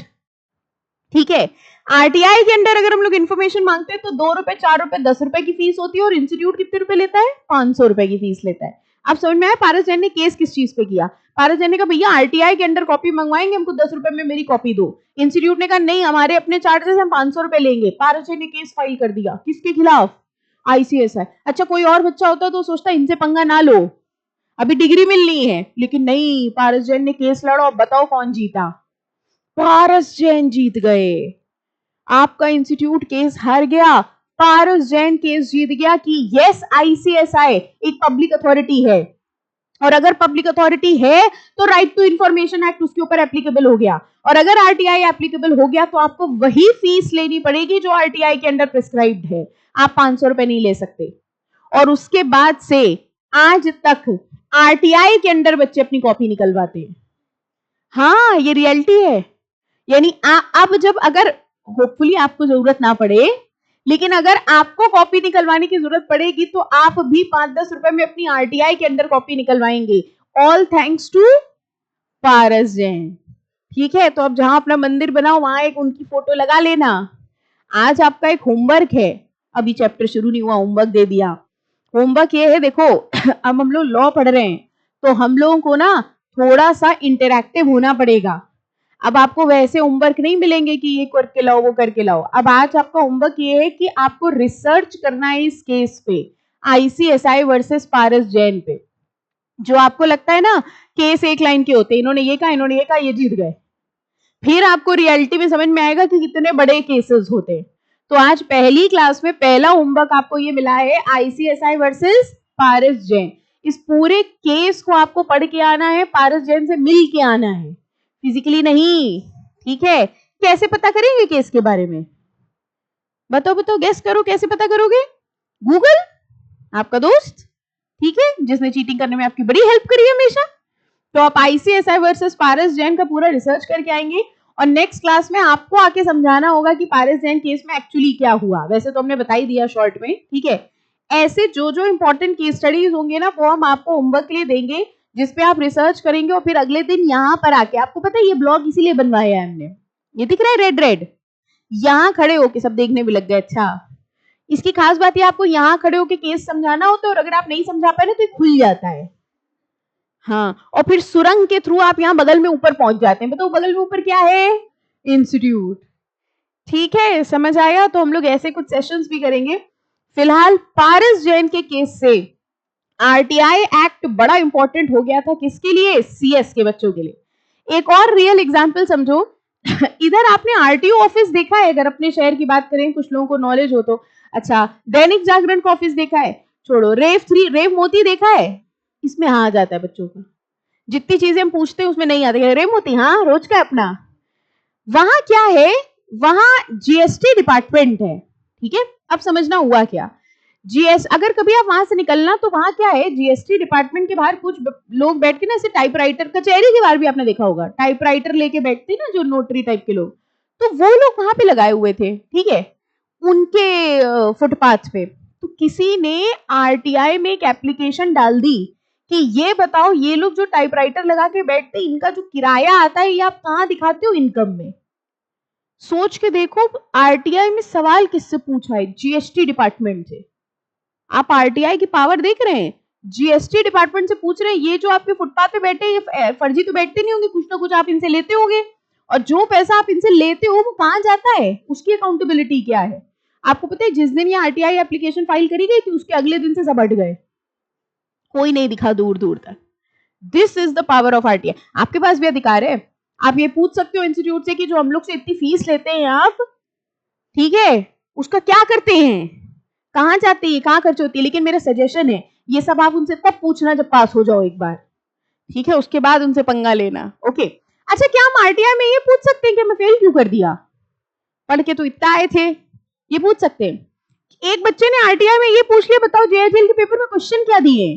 ठीक है। आरटीआई के अंडर अगर हम लोग इंफॉर्मेशन मांगते हैं तो 2 रुपए, 4 रुपए, 10 रुपए की फीस होती है, और इंस्टीट्यूट कितने रुपए लेता है, 500 रुपए की फीस लेता है। अब समझ में आया पारस जैन ने केस किस चीज पे किया। पारस जैन ने कहा भैया आरटीआई के अंडर कॉपी मंगवाएंगे, हमको 10 रुपए में मेरी कॉपी दो। इंस्टीट्यूट ने कहा नहीं हमारे अपने चार्जेस हम 500 रुपए लेंगे। पारस जैन ने केस फाइल कर दिया, किसके खिलाफ, आईसीएसआई। अच्छा कोई और बच्चा होता तो सोचता इनसे पंगा ना लो, अभी डिग्री मिलनी है, लेकिन नहीं, पारस जैन ने केस लड़ा और बताओ कौन जीता, पारस जैन जीत गए। आपका इंस्टीट्यूट केस हार गया, पारस जैन केस जीत गया कि यस आईसीएसआई एक पब्लिक अथॉरिटी है, और अगर पब्लिक अथॉरिटी है तो राइट टू इंफॉर्मेशन एक्ट उसके ऊपर एप्लीकेबल हो गया, और अगर आरटीआई एप्लीकेबल हो गया तो आपको वही फीस लेनी पड़ेगी जो आरटीआई के अंडर प्रिस्क्राइब्ड है, आप 500 रुपए नहीं ले सकते। और उसके बाद से आज तक आरटीआई के अंडर बच्चे अपनी कॉपी निकलवाते हैं, हाँ ये रियलिटी है। यानी अब जब अगर होपफुली आपको जरूरत ना पड़े, लेकिन अगर आपको कॉपी निकलवाने की जरूरत पड़ेगी तो आप भी 5-10 रुपए में अपनी आरटीआई के अंदर copy निकलवाएंगे, all thanks to Paras Jain, ठीक है। तो अब जहां अपना मंदिर बनाओ वहां एक उनकी फोटो लगा लेना। आज आपका एक होमवर्क है, अभी चैप्टर शुरू नहीं हुआ होमवर्क दे दिया। होमवर्क ये है, देखो अब हम लोग लॉ पढ़ रहे हैं तो हम लोगों को ना थोड़ा सा इंटरैक्टिव होना पड़ेगा। अब आपको वैसे होमवर्क नहीं मिलेंगे कि ये करके लाओ वो करके लाओ। अब आज आपका होमवर्क ये है कि आपको रिसर्च करना है इस केस पे, ICSI वर्सेस पारस जैन पे। जो आपको लगता है ना केस एक लाइन के होते हैं, इन्होंने ये कहा, ये जीत गए, फिर आपको रियलिटी में समझ में आएगा कि कितने बड़े केसेस होते हैं। तो आज पहली क्लास में पहला होमवर्क आपको ये मिला है ICSI वर्सेस पारस जैन। इस पूरे केस को आपको पढ़ के आना है, पारस जैन से मिल के आना है, फिजिकली नहीं, ठीक है। कैसे पता करेंगे केस के बारे में? बताओ गेस करो, कैसे पता करोगे? गूगल, आपका दोस्त, ठीक है, जिसने चीटिंग करने में आपकी बड़ी हेल्प करी है हमेशा। तो आप ICSI वर्सेस पारस जैन का पूरा रिसर्च करके आएंगे और नेक्स्ट क्लास में आपको आके समझाना होगा कि पारस जैन केस में एक्चुअली क्या हुआ। वैसे तो हमने बता ही दिया शॉर्ट में, ठीक है। ऐसे जो जो इंपॉर्टेंट केस स्टडीज होंगे ना, वो हम आपको होमवर्क के लिए देंगे, जिसपे आप रिसर्च करेंगे और फिर अगले दिन यहाँ पर आके, आपको पता है ये ब्लॉग इसीलिए बनवाया है हमने, ये दिख रहा है रेड रेड, यहाँ खड़े होके सब देखने भी लग गए। अच्छा, इसकी खास बात ये, आपको यहाँ खड़े होके केस समझाना होता है और अगर आप नहीं समझा पाए ना तो ये खुल जाता है, हाँ, और फिर सुरंग के थ्रू आप यहाँ बगल में ऊपर पहुंच जाते हैं। बताओ बगल में ऊपर क्या है? इंस्टीट्यूट, ठीक है, समझ आया। तो हम लोग ऐसे कुछ सेशंस भी करेंगे। फिलहाल पारस जैन के केस से RTI एक्ट बड़ा इंपॉर्टेंट हो गया था, किसके लिए? CS के बच्चों के लिए। एक और रियल एग्जांपल समझो इधर आपने RTO ऑफिस देखा है, अगर अपने शहर की बात करें, कुछ लोगों को नॉलेज हो तो। अच्छा, दैनिक जागरण का ऑफिस देखा है? छोड़ो। रेव मोती देखा है? इसमें हाँ आ जाता है बच्चों का, जितनी चीजें हम पूछते हैं उसमें नहीं आती। रेव मोती हाँ रोज का अपना। वहां क्या है? वहां GST डिपार्टमेंट है, ठीक है। अब समझना हुआ क्या, अगर कभी आप वहां से निकलना तो वहां क्या है, GST डिपार्टमेंट के बाहर कुछ लोग बैठ के ना, ऐसे टाइपराइटर, कचहरी के बाहर भी आपने देखा होगा, टाइपराइटर लेके बैठते ना जो नोटरी टाइप के लोग, तो वो लोग वहां पे लगाए हुए थे, ठीक है, उनके फुटपाथ पे। तो किसी ने RTI में एक एप्लीकेशन डाल दी कि ये बताओ, ये लोग जो टाइपराइटर लगा के बैठते हैं, इनका जो किराया आता है, ये आप कहाँ दिखाते हो इनकम में? सोच के देखो, RTI में सवाल किससे पूछा है? GST डिपार्टमेंट से। आप RTI की पावर देख रहे हैं, GST डिपार्टमेंट से पूछ रहे हैं, ये जो आपके फुटपाथ पे बैठे हैं, ये फर्जी तो बैठते नहीं होंगे, कुछ ना कुछ आप इनसे लेते होंगे, और जो पैसा आप इनसे लेते हो वो कहां जाता है, उसकी अकाउंटेबिलिटी क्या है? आपको पता है जिस दिन ये RTI एप्लीकेशन फाइल करी गई थी, उसके अगले दिन से सब हट गए, कोई नहीं दिखा दूर दूर तक। This is the power of RTI। आपके पास भी अधिकार है, आप ये पूछ सकते हो इंस्टीट्यूट से कि जो हम लोग से इतनी फीस लेते हैं आप, ठीक है, उसका क्या करते हैं, कहां जाती है, कहां खर्च होती है। लेकिन मेरा सजेशन है, ये सब आप उनसे तब पूछना जब पास हो जाओ एक बार, ठीक है, उसके बाद उनसे पंगा लेना। ओके, अच्छा, क्या हम RTI में ये पूछ सकते हैं कि मैं फेल क्यों कर दिया, पढ़ के तो इतना आए थे? ये पूछ सकते हैं। एक बच्चे ने RTI में ये पूछ लिया, बताओ JHL के पेपर में क्वेश्चन क्या दिए,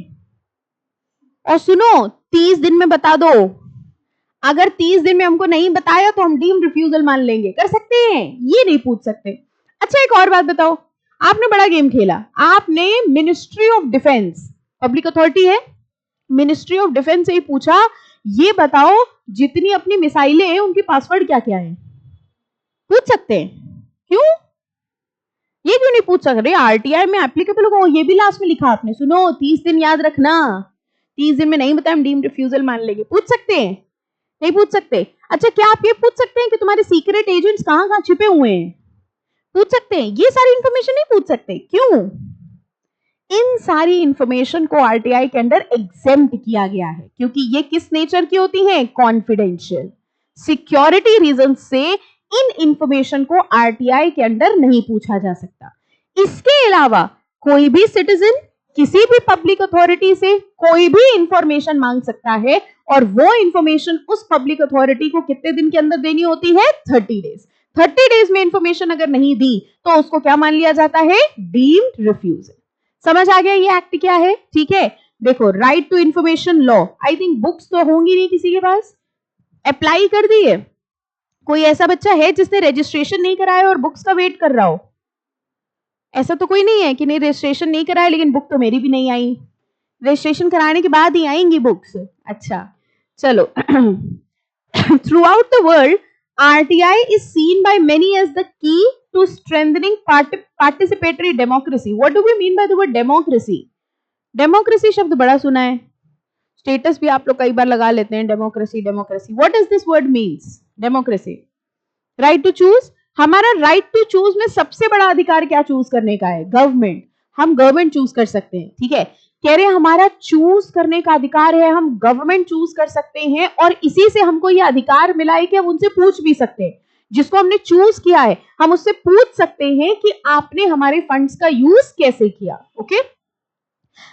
और सुनो 30 दिन में बता दो। अगर 30 दिन में हमको नहीं बताया तो हम डीम्ड रिफ्यूजल मान लेंगे, कर सकते हैं, ये नहीं पूछ सकते। अच्छा, एक और बात बताओ, आपने बड़ा गेम खेला, आपने ministry of defence, public authority है, मिनिस्ट्री ऑफ डिफेंस से ही पूछा, ये बताओ जितनी अपनी मिसाइलें हैं उनकी पासवर्ड क्या क्या है? पूछ सकते हैं, क्यों? ये क्यों नहीं पूछ सकते? RTI में एप्लीकेबल होगा, ये भी लास्ट में लिखा आपने, सुनो 30 दिन याद रखना, 30 दिन में नहीं बताया हम डीम्ड रिफ्यूजल मान लेंगे। पूछ सकते हैं, नहीं पूछ सकते। अच्छा, क्या आप ये पूछ सकते हैं कि तुम्हारे सीक्रेट एजेंट्स कहां कहां छिपे हुए हैं? पूछ सकते हैं, ये सारी इंफॉर्मेशन नहीं पूछ सकते, क्यों? इन सारी इंफॉर्मेशन को RTI के अंदर एग्जेम्प्ट किया गया है, क्योंकि ये किस नेचर की होती है? कॉन्फिडेंशियल। सिक्योरिटी रीजन से इन इंफॉर्मेशन को RTI के अंदर नहीं पूछा जा सकता। इसके अलावा कोई भी सिटीजन किसी भी पब्लिक अथॉरिटी से कोई भी इंफॉर्मेशन मांग सकता है, और वो इंफॉर्मेशन उस पब्लिक अथॉरिटी को कितने दिन के अंदर देनी होती है? 30 डेज। 30 डेज में इंफॉर्मेशन अगर नहीं दी तो उसको क्या मान लिया जाता है? Deemed refusal. समझ आ गया ये एक्ट क्या है? ठीक है, देखो, right to information law, I think books तो होंगी नहीं किसी के पास, अप्लाई कर दी है? कोई ऐसा बच्चा है जिसने रजिस्ट्रेशन नहीं कराया और बुक्स का वेट कर रहा हो? ऐसा तो कोई नहीं है कि नहीं रजिस्ट्रेशन नहीं कराया, लेकिन बुक तो मेरी भी नहीं आई, रजिस्ट्रेशन कराने के बाद ही आएंगी बुक्स। अच्छा, चलो throughout the world RTI is seen by many as the key to strengthening participatory democracy. What do we mean by the word democracy? Democracy शब्द बड़ा सुना है, स्टेटस भी आप लोग कई बार लगा लेते हैं, democracy democracy. What does this word means? Democracy, right to choose. हमारा राइट टू चूज में सबसे बड़ा अधिकार क्या चूज करने का है? गवर्नमेंट। हम गवर्नमेंट चूज कर सकते हैं, ठीक है। कह रहे हैं हमारा चूज करने का अधिकार है, हम गवर्नमेंट चूज कर सकते हैं और इसी से हमको ये अधिकार मिला है कि हम उनसे पूछ भी सकते हैं, जिसको हमने चूज किया है हम उससे पूछ सकते हैं कि आपने हमारे फंड्स का यूज कैसे किया। ओके,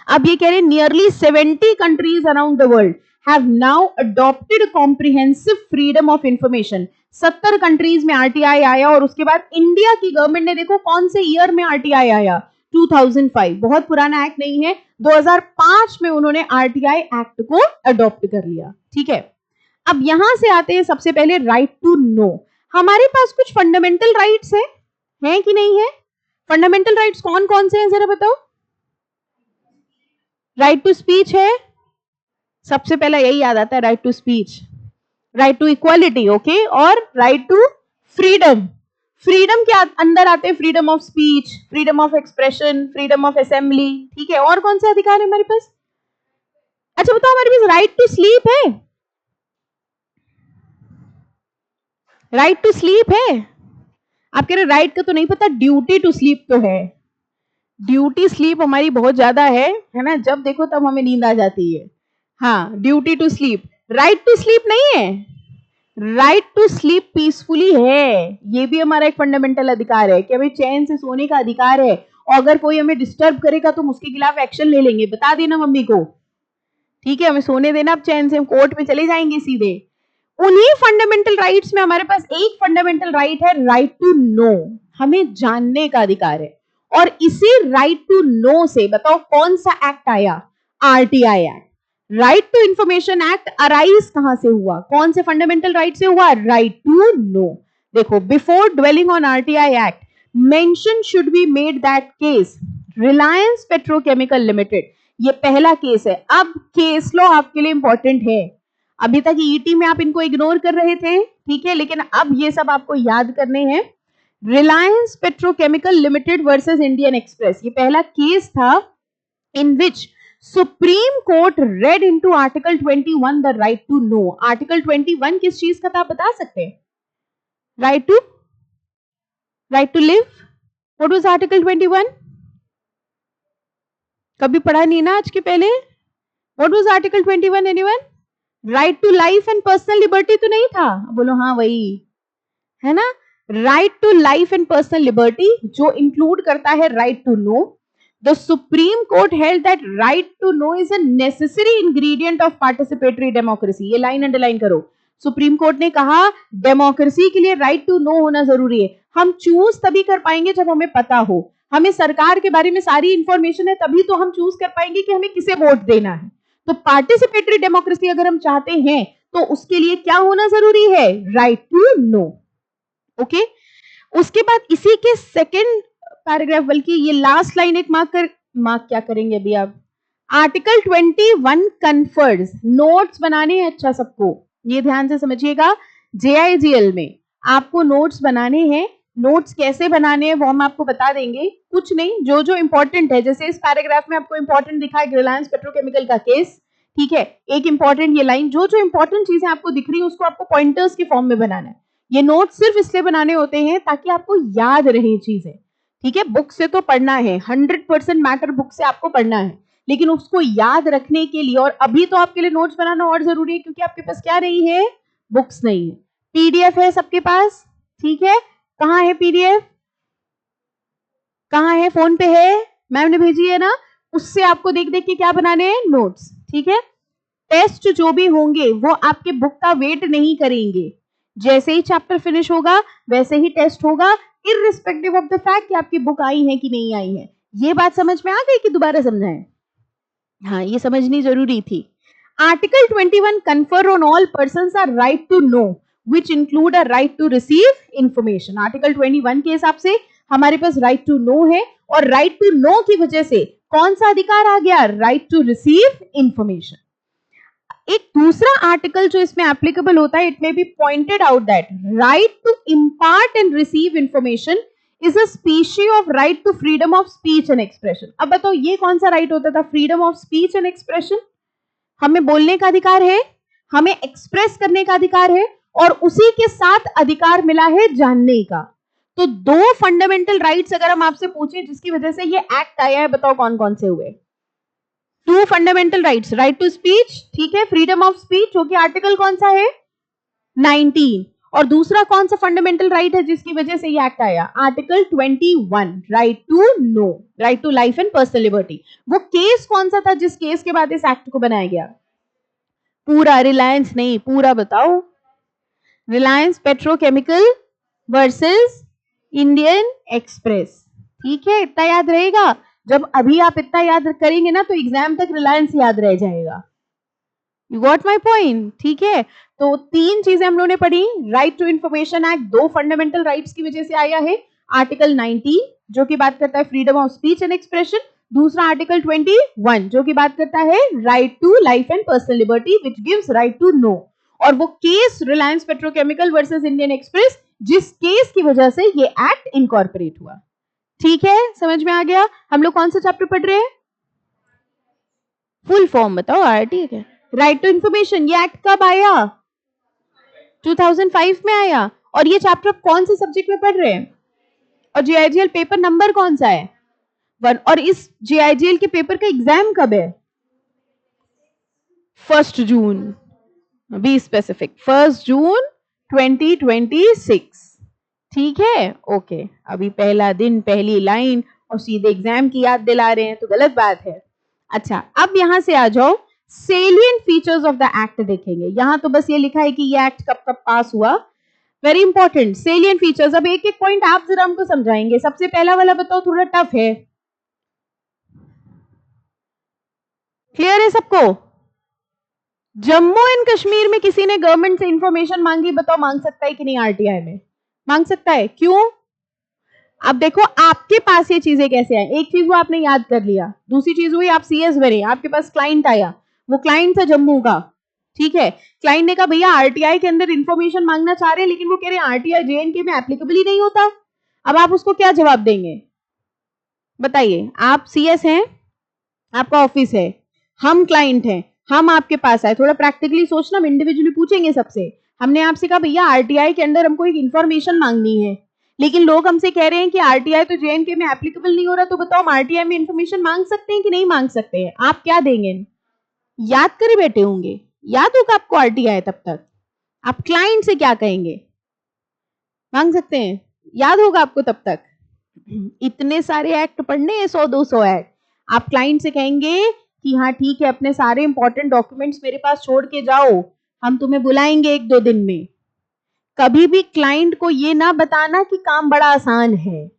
अब ये कह रहे हैं nearly 70 countries around the world have now adopted comprehensive freedom of information. 70 countries में आरटीआई आया और उसके बाद इंडिया की गवर्नमेंट ने, देखो कौन से ईयर में आरटीआई आया, 2005, बहुत पुराना एक्ट नहीं है, 2005 में उन्होंने आरटीआई एक्ट को अडॉप्ट कर लिया, ठीक है। अब यहां से आते हैं सबसे पहले राइट टू नो। हमारे पास कुछ फंडामेंटल राइट्स हैं कि नहीं है? फंडामेंटल राइट्स कौन कौन से हैं जरा बताओ। राइट टू स्पीच है, सबसे पहला यही याद आता है, right to speech, right to equality, okay, और राइट टू फ्रीडम। फ्रीडम के अंदर आते हैं freedom of speech, freedom of expression, freedom of assembly, ठीक है। और कौन से अधिकार है हमारे पास? अच्छा बताओ, हमारे पास राइट टू स्लीप है, राइट टू स्लीप है। आप कह रहे राइट का तो नहीं पता, ड्यूटी टू स्लीप तो है। ड्यूटी स्लीप हमारी बहुत ज्यादा है ना, जब देखो तब हमें नींद आ जाती है। हाँ, duty to sleep, right to sleep नहीं है, राइट टू स्लीप पीसफुली है। ये भी हमारा एक फंडामेंटल अधिकार है कि हमें चैन से सोने का अधिकार है, और अगर कोई हमें डिस्टर्ब करेगा तो हम उसके खिलाफ एक्शन ले लेंगे, बता देना मम्मी को, ठीक है, हमें सोने देना अब चैन से, हम कोर्ट में चले जाएंगे सीधे। उन्हीं फंडामेंटल राइट्स में हमारे पास एक फंडामेंटल राइट है, राइट टू नो, हमें जानने का अधिकार है। और इसी राइट टू नो से बताओ कौन सा एक्ट आया? RTI act. Right to information act arise कहां से हुआ? कौन से फंडामेंटल राइट से हुआ? Right to know. देखो, before dwelling on RTI act, mention should be made that case Reliance Petrochemical Limited, ये पहला केस है। अब केस लॉ आपके लिए इंपॉर्टेंट है, अभी तक ईटी में आप इनको इग्नोर कर रहे थे, ठीक है, लेकिन अब ये सब आपको याद करने हैं। Reliance Petrochemical Limited versus Indian Express, ये पहला केस था in which Supreme Court read into article 21 the right to know. Article 21 किस चीज का था आप बता सकते हैं? Right to live. What was article 21? कभी पढ़ा नहीं ना आज के पहले? What was article 21 anyone? Right to life and personal liberty तो नहीं था? बोलो हाँ वही है ना, right to life and personal liberty, जो इंक्लूड करता है right to know. The Supreme Court held that right to know is a necessary ingredient of participatory democracy. ये लाइन अंडरलाइन करो, सुप्रीम कोर्ट ने कहा डेमोक्रेसी के लिए राइट टू नो होना जरूरी है। हम चूज तभी कर पाएंगे जब हमें पता हो, हमें सरकार के बारे में सारी इंफॉर्मेशन है, तभी तो हम चूज कर पाएंगे कि हमें किसे वोट देना है। तो पार्टिसिपेटरी डेमोक्रेसी अगर हम चाहते हैं तो उसके लिए क्या होना जरूरी है? Right to know, okay. उसके बाद इसी के सेकेंड पैराग्राफ, बल्कि ये लास्ट लाइन एक मार्क क्या करेंगे अभी आप? आर्टिकल 21 कन्फर्स, नोट्स बनाने हैं, अच्छा सबको ये ध्यान से समझिएगा, जेआईजीएल में आपको नोट्स बनाने हैं। नोट्स कैसे बनाने हैं वो हम आपको बता देंगे, कुछ नहीं, जो जो इंपॉर्टेंट है, जैसे इस पैराग्राफ में आपको इंपॉर्टेंट दिखा है रिलायंस पेट्रोकेमिकल का केस, ठीक है, एक इंपॉर्टेंट ये लाइन, जो जो इंपॉर्टेंट चीजें आपको दिख रही है उसको आपको पॉइंटर्स के फॉर्म में बनाना है। ये नोट सिर्फ इसलिए बनाने होते हैं ताकि आपको याद रहे चीजें, ठीक है। बुक से तो पढ़ना है, 100% मैटर बुक से आपको पढ़ना है, लेकिन उसको याद रखने के लिए, और अभी तो आपके लिए नोट्स बनाना और जरूरी है क्योंकि आपके पास क्या नहीं है? बुक्स नहीं है। पीडीएफ है सबके पास, ठीक है, कहाँ है पीडीएफ? कहाँ है? फोन पे है, मैम ने भेजी है ना, उससे आपको देख देख के क्या बनाने हैं? नोट्स, ठीक है। टेस्ट जो भी होंगे वो आपके बुक का वेट नहीं करेंगे, जैसे ही चैप्टर फिनिश होगा वैसे ही टेस्ट होगा, इररिस्पेक्टिव ऑफ द फैक्ट कि आपकी बुक आई है कि नहीं आई है। ये बात समझ में आ गई कि दोबारा समझाएं? हाँ, ये समझनी जरूरी थी। Article 21 confer on all persons a right to know which include a right to receive information। Article 21 के हिसाब से हमारे पास राइट टू नो है, और राइट टू नो की वजह से कौन सा अधिकार आ गया? Right to receive information. एक दूसरा आर्टिकल जो इसमें एप्लीकेबल होता है, it may be pointed out that right to impart and receive information is a species of right to freedom of speech and expression. अब बताओ ये कौन सा राइट होता था? Freedom of speech and expression. हमें बोलने का अधिकार है, हमें एक्सप्रेस करने का अधिकार है, और उसी के साथ अधिकार मिला है जानने का। तो दो फंडामेंटल राइट्स अगर हम आपसे पूछें जिसकी वजह से ये एक्ट आया है, बताओ कौन कौन से हुए? Two fundamental rights, right to speech, ठीक है, फ्रीडम ऑफ स्पीच जो कि आर्टिकल कौन सा है 19, और दूसरा कौन सा फंडामेंटल राइट है जिसकी वजह से ये एक्ट आया? Article 21, right to know, right to life and personal liberty. वो केस कौन सा था जिस केस के बाद इस एक्ट को बनाया गया? पूरा, रिलायंस नहीं, पूरा बताओ। Reliance Petrochemical versus Indian express, ठीक है, इतना याद रहेगा। जब अभी आप इतना याद करेंगे ना तो एग्जाम तक रिलायंस याद रह जाएगा। यू गॉट माई पॉइंट, ठीक है। तो तीन चीजें हम लोगों ने पढ़ी। राइट टू इंफॉर्मेशन एक्ट दो फंडामेंटल राइट्स की वजह से आया है, आर्टिकल 19 जो कि बात करता है freedom of speech and expression, दूसरा आर्टिकल 21 जो कि बात करता है right to life and personal liberty which gives right to know, और वो case Reliance Petrochemical versus Indian Express जिस केस की वजह से ये एक्ट इनकॉर्पोरेट हुआ। ठीक है, समझ में आ गया? हम लोग कौन सा चैप्टर पढ़ रहे हैं? फुल फॉर्म बताओ आरटी है। राइट टू इंफॉर्मेशन, ये एक्ट कब आया? 2005 में आया। और ये चैप्टर कौन से सब्जेक्ट में पढ़ रहे हैं? और जीआईजीएल पेपर नंबर कौन सा है? 1। और इस जीआईजीएल के पेपर का एग्जाम कब है? 1 जून, बी स्पेसिफिक, 1 जून 2026। ठीक है, ओके। अभी पहला दिन, पहली लाइन और सीधे एग्जाम की याद दिला रहे हैं तो गलत बात है। अच्छा, अब यहां से आ जाओ, salient features of the act देखेंगे। यहां तो बस ये लिखा है कि ये एक्ट कब कब पास हुआ, वेरी इंपॉर्टेंट सेलिएंट फीचर्स। अब एक एक पॉइंट आप जरा हमको समझाएंगे। सबसे पहला वाला बताओ, थोड़ा टफ है, क्लियर है सबको? जम्मू एंड कश्मीर में किसी ने गवर्नमेंट से इंफॉर्मेशन मांगी, बताओ मांग सकता है कि नहीं? आरटीआई में मांग सकता है, क्यों? अब देखो आपके पास ये चीजें कैसे आए। एक चीज वो आपने याद कर लिया, दूसरी चीज हुई आप सीएस बने, आपके पास क्लाइंट आया, वो क्लाइंट था जम्मू का, ठीक है। क्लाइंट ने कहा भैया आरटीआई के अंदर इंफॉर्मेशन मांगना चाह रहे हैं, लेकिन वो कह रहे हैं आरटीआई जेएनके में एप्लीकेबल ही नहीं होता। अब आप उसको क्या जवाब देंगे बताइए? आप सीएस हैं, आपका ऑफिस है, हम क्लाइंट हैं, हम आपके पास आए, थोड़ा प्रैक्टिकली सोचना, हम इंडिविजुअली पूछेंगे सबसे। हमने आपसे कहा भैया आरटीआई के अंदर हमको एक इंफॉर्मेशन मांगनी है, लेकिन लोग हमसे कह रहे हैं कि आरटीआई तो जेएनके में एप्लीकेबल नहीं हो रहा, तो बताओ हम आरटीआई में इंफॉर्मेशन मांग सकते हैं कि नहीं मांग सकते हैं? आप क्या देंगे? याद करे बैठे होंगे, याद होगा आपको आरटीआई, तब तक आप क्लाइंट से क्या कहेंगे? मांग सकते हैं, याद होगा आपको तब तक। इतने सारे एक्ट पढ़ने हैं, 100-200 एक्ट। आप क्लाइंट से कहेंगे कि हाँ ठीक है, अपने सारे इंपॉर्टेंट डॉक्यूमेंट्स मेरे पास छोड़ के जाओ, हम तुम्हें बुलाएंगे 1-2 दिन में। कभी भी क्लाइंट को ये ना बताना कि काम बड़ा आसान है,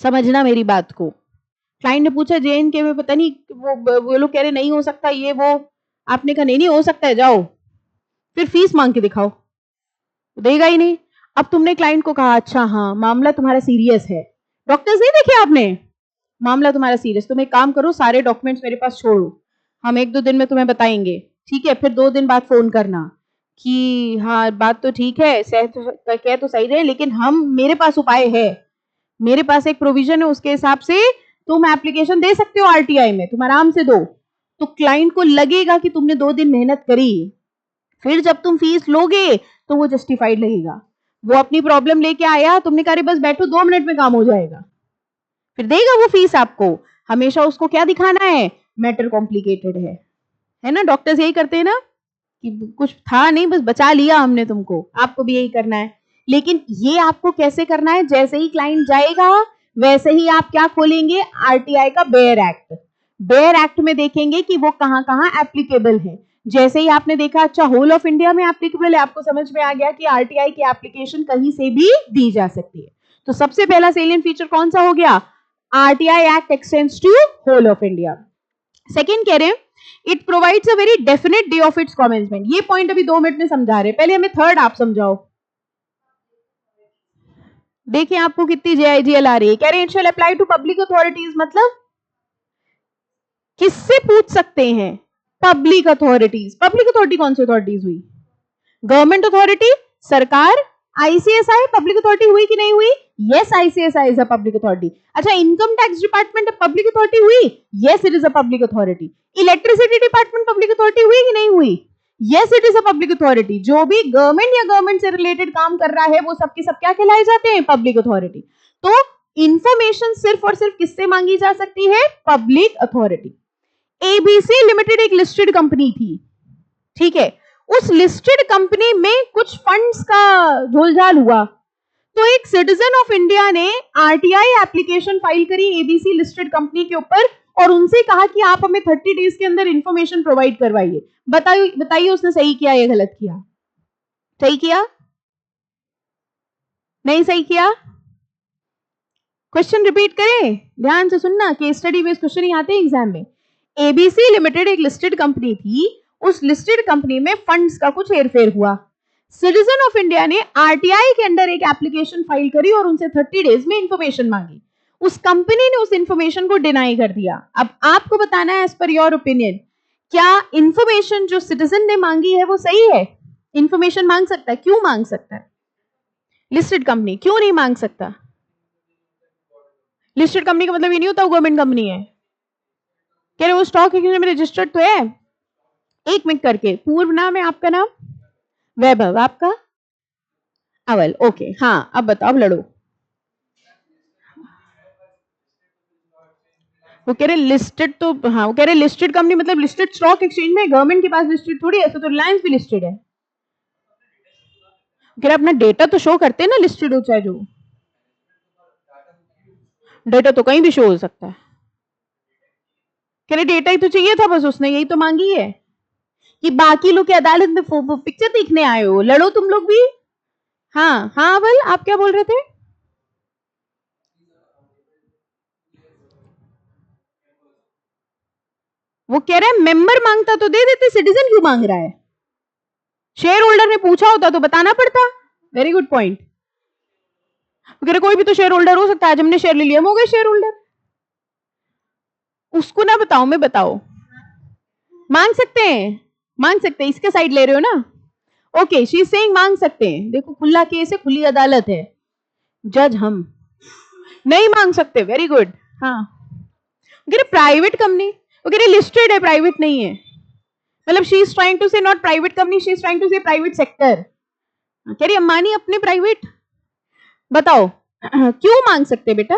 समझना मेरी बात को। क्लाइंट ने पूछा जेएनके में पता नहीं, वो लोग कह रहे नहीं हो सकता ये वो, आपने कहा नहीं हो सकता है, जाओ फिर फीस मांग के दिखाओ, देगा ही नहीं। अब तुमने क्लाइंट को कहा अच्छा हाँ मामला तुम्हारा सीरियस है, डॉक्टर्स नहीं देखे आपने, मामला तुम्हारा सीरियस, तुम एक काम करो सारे डॉक्यूमेंट्स मेरे पास छोड़ो, हम 1-2 दिन में तुम्हें बताएंगे, ठीक है। फिर 2 दिन बाद फोन करना कि हाँ बात तो ठीक है, कह तो सही रहे, लेकिन हम मेरे पास उपाय है, मेरे पास एक प्रोविजन है, उसके हिसाब से तुम एप्लीकेशन दे सकते हो आरटीआई में, तुम आराम से दो। तो क्लाइंट को लगेगा कि तुमने 2 दिन मेहनत करी, फिर जब तुम फीस लोगे तो वो जस्टिफाइड लगेगा। वो अपनी प्रॉब्लम लेके आया, तुमने कहा बस बैठो 2 मिनट में काम हो जाएगा, फिर देगा वो फीस आपको। हमेशा उसको क्या दिखाना है? मैटर कॉम्प्लिकेटेड है ना? डॉक्टर्स यही करते हैं ना कि कुछ था नहीं बस बचा लिया हमने तुमको, आपको भी यही करना है। लेकिन ये आपको कैसे करना है? जैसे ही क्लाइंट जाएगा वैसे ही आप क्या खोलेंगे? आरटीआई का बेयर एक्ट। बेयर एक्ट में देखेंगे कि वो कहां कहां एप्लीकेबल है। जैसे ही आपने देखा अच्छा होल ऑफ इंडिया में एप्लीकेबल है, आपको समझ में आ गया कि आरटीआई की एप्लीकेशन कहीं से भी दी जा सकती है। तो सबसे पहला सेलिएंट फीचर कौन सा हो गया? RTI act extends to whole of India. Second कह रहे हैं it provides a very definite day of its commencement. ये पॉइंट अभी 2 मिनट में समझा रहे, पहले हमें थर्ड आप समझाओ। देखिए आपको कितनी जेआईजीएल आ रही है। कह रहे हैं it shall apply to public authorities, मतलब किससे पूछ सकते हैं? Public authorities. पब्लिक अथॉरिटी कौन सी अथॉरिटीज हुई? गवर्नमेंट अथॉरिटी, सरकार, आईसीएसआई पब्लिक अथॉरिटी हुई कि नहीं हुई? Yes, ICSI is a public authority. अच्छा, income tax department public authority हुई? Yes, it is a public authority. Electricity department public authority हुई कि नहीं हुई? Yes it is a public authority. जो भी गवर्नमेंट या गवर्नमेंट से रिलेटेड काम कर रहा है वो सबके सब क्या कहलाए जाते हैं? Public authority. तो इंफॉर्मेशन सिर्फ और सिर्फ किससे मांगी जा सकती है? Public authority. एबीसी लिमिटेड एक लिस्टेड कंपनी थी, ठीक है, उस लिस्टेड कंपनी में कुछ फंड्स का झोलझाल हुआ, तो एक सिटीजन ऑफ इंडिया ने आरटीआई एप्लीकेशन फाइल करी एबीसी लिस्टेड कंपनी के ऊपर और उनसे कहा कि आप हमें 30 डेज के अंदर इंफॉर्मेशन प्रोवाइड करवाइए। बताइए उसने सही किया या गलत किया? सही किया? नहीं सही किया? क्वेश्चन रिपीट करें, ध्यान से सुनना, केस स्टडी बेस्ड क्वेश्चन ही आते हैं एग्जाम में। एबीसी लिमिटेड एक लिस्टेड कंपनी थी, उस लिस्टेड कंपनी में फंड्स का कुछ हेरफेर हुआ, सिटीजन ऑफ इंडिया ने आरटीआई के अंदर एक एप्लीकेशन फाइल करी और उनसे 30 डेज में इंफॉर्मेशन मांगी। उस कंपनी ने उस इंफॉर्मेशन को डिनाई कर दिया। अब आपको बताना है एज पर योर ओपिनियन, क्या इंफॉर्मेशन जो सिटीजन ने मांगी है वो सही है? इंफॉर्मेशन मांग सकता है, क्यों मांग सकता है? लिस्टेड कंपनी क्यों नहीं मांग सकता? लिस्टेड कंपनी का मतलब ये नहीं होता वो गवर्नमेंट कंपनी है। कह रहे वो स्टॉक एक्सचेंज में रजिस्टर्ड तो है। एक मिनट करके, पूर्व नाम है आपका? नाम वैभव, आपका? अवल, ओके। हाँ अब बताओ, अब लड़ो। वो कह रहे लिस्टेड, तो हाँ वो कह रहे लिस्टेड कंपनी मतलब लिस्टेड स्टॉक एक्सचेंज में, गवर्नमेंट के पास लिस्टेड थोड़ी है, तो रिलायंस भी लिस्टेड है। कह रहे अपना डेटा तो शो करते हैं ना, लिस्टेड हो चाहे जो, डेटा तो कहीं भी शो हो सकता है। कह रहे डेटा ही तो चाहिए था बस, उसने यही तो मांगी है कि बाकी लोग की अदालत में पिक्चर देखने आए हो, लड़ो तुम लोग भी। हाँ हाँ अवल, आप क्या बोल रहे थे? वो कह रहे हैं मेंबर मांगता तो दे देते, सिटीजन क्यों मांग रहा है? शेयर होल्डर ने पूछा होता तो बताना पड़ता। Very good point. कह रहे कोई भी तो शेयर होल्डर हो सकता है, आज हमने शेयर ले लिया, हम हो गए शेयर होल्डर। उसको ना बताओ, मैं बताओ, मांग सकते हैं, मांग सकते हैं, इसके साइड ले रहे हो ना? ओके, शी इज सेइंग मांग सकते हैं। देखो खुला केस है, खुली अदालत है, जज हम नहीं मांग सकते। Very good. हाँ प्राइवेट कंपनी, वो कह रहे लिस्टेड है, प्राइवेट नहीं है। मतलब she is trying to say not private company, she is trying to say private sector. कह रही अंबानी अपने प्राइवेट। बताओ क्यों मांग सकते बेटा?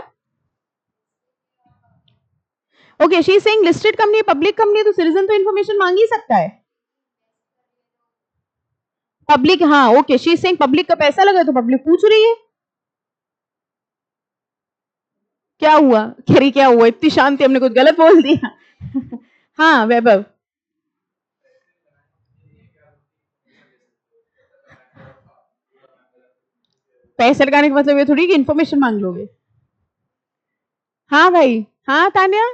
Okay, she is saying listed company, public company, तो सिटीजन तो इंफॉर्मेशन मांग ही सकता है। पब्लिक, हाँ okay, she is saying public का पैसा लगा तो पब्लिक पूछ रही है क्या हुआ। कह रही क्या हुआ, इतनी शांति, हमने कुछ गलत बोल दिया? हाँ वैभव, पैसे लगाने का मतलब ये थोड़ी कि इन्फॉर्मेशन मांग लोगे। हाँ भाई, हाँ तान्या,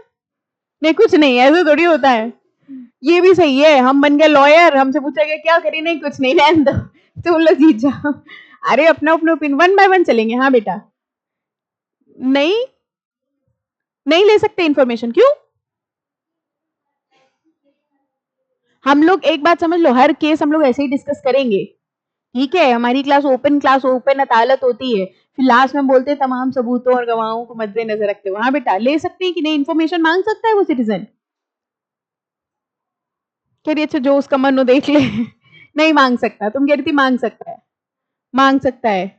नहीं कुछ नहीं, ऐसे थोड़ी होता है। ये भी सही है, हम बन गए लॉयर, हमसे पूछा गया क्या करी, नहीं कुछ नहीं, रहने दो, तुम लोग जीत जाओ। अरे अपना अपना ओपिनियन, वन बाय वन चलेंगे। हाँ बेटा, नहीं नहीं ले सकते इंफॉर्मेशन, क्यों? हम लोग एक बात समझ लो, हर केस हम लोग ऐसे ही डिस्कस करेंगे, ठीक है? हमारी क्लास ओपन अदालत होती है, फिर लास्ट में बोलते हैं तमाम सबूतों और गवाहों को मद्देनजर रखते हुए। हाँ बेटा, ले सकते हैं कि नहीं, इंफॉर्मेशन मांग सकता है वो सिटीजन। कह रही अच्छा जो उसका मन हो देख ले। नहीं मांग सकता, तुम कह रही थी मांग सकता है। मांग सकता है,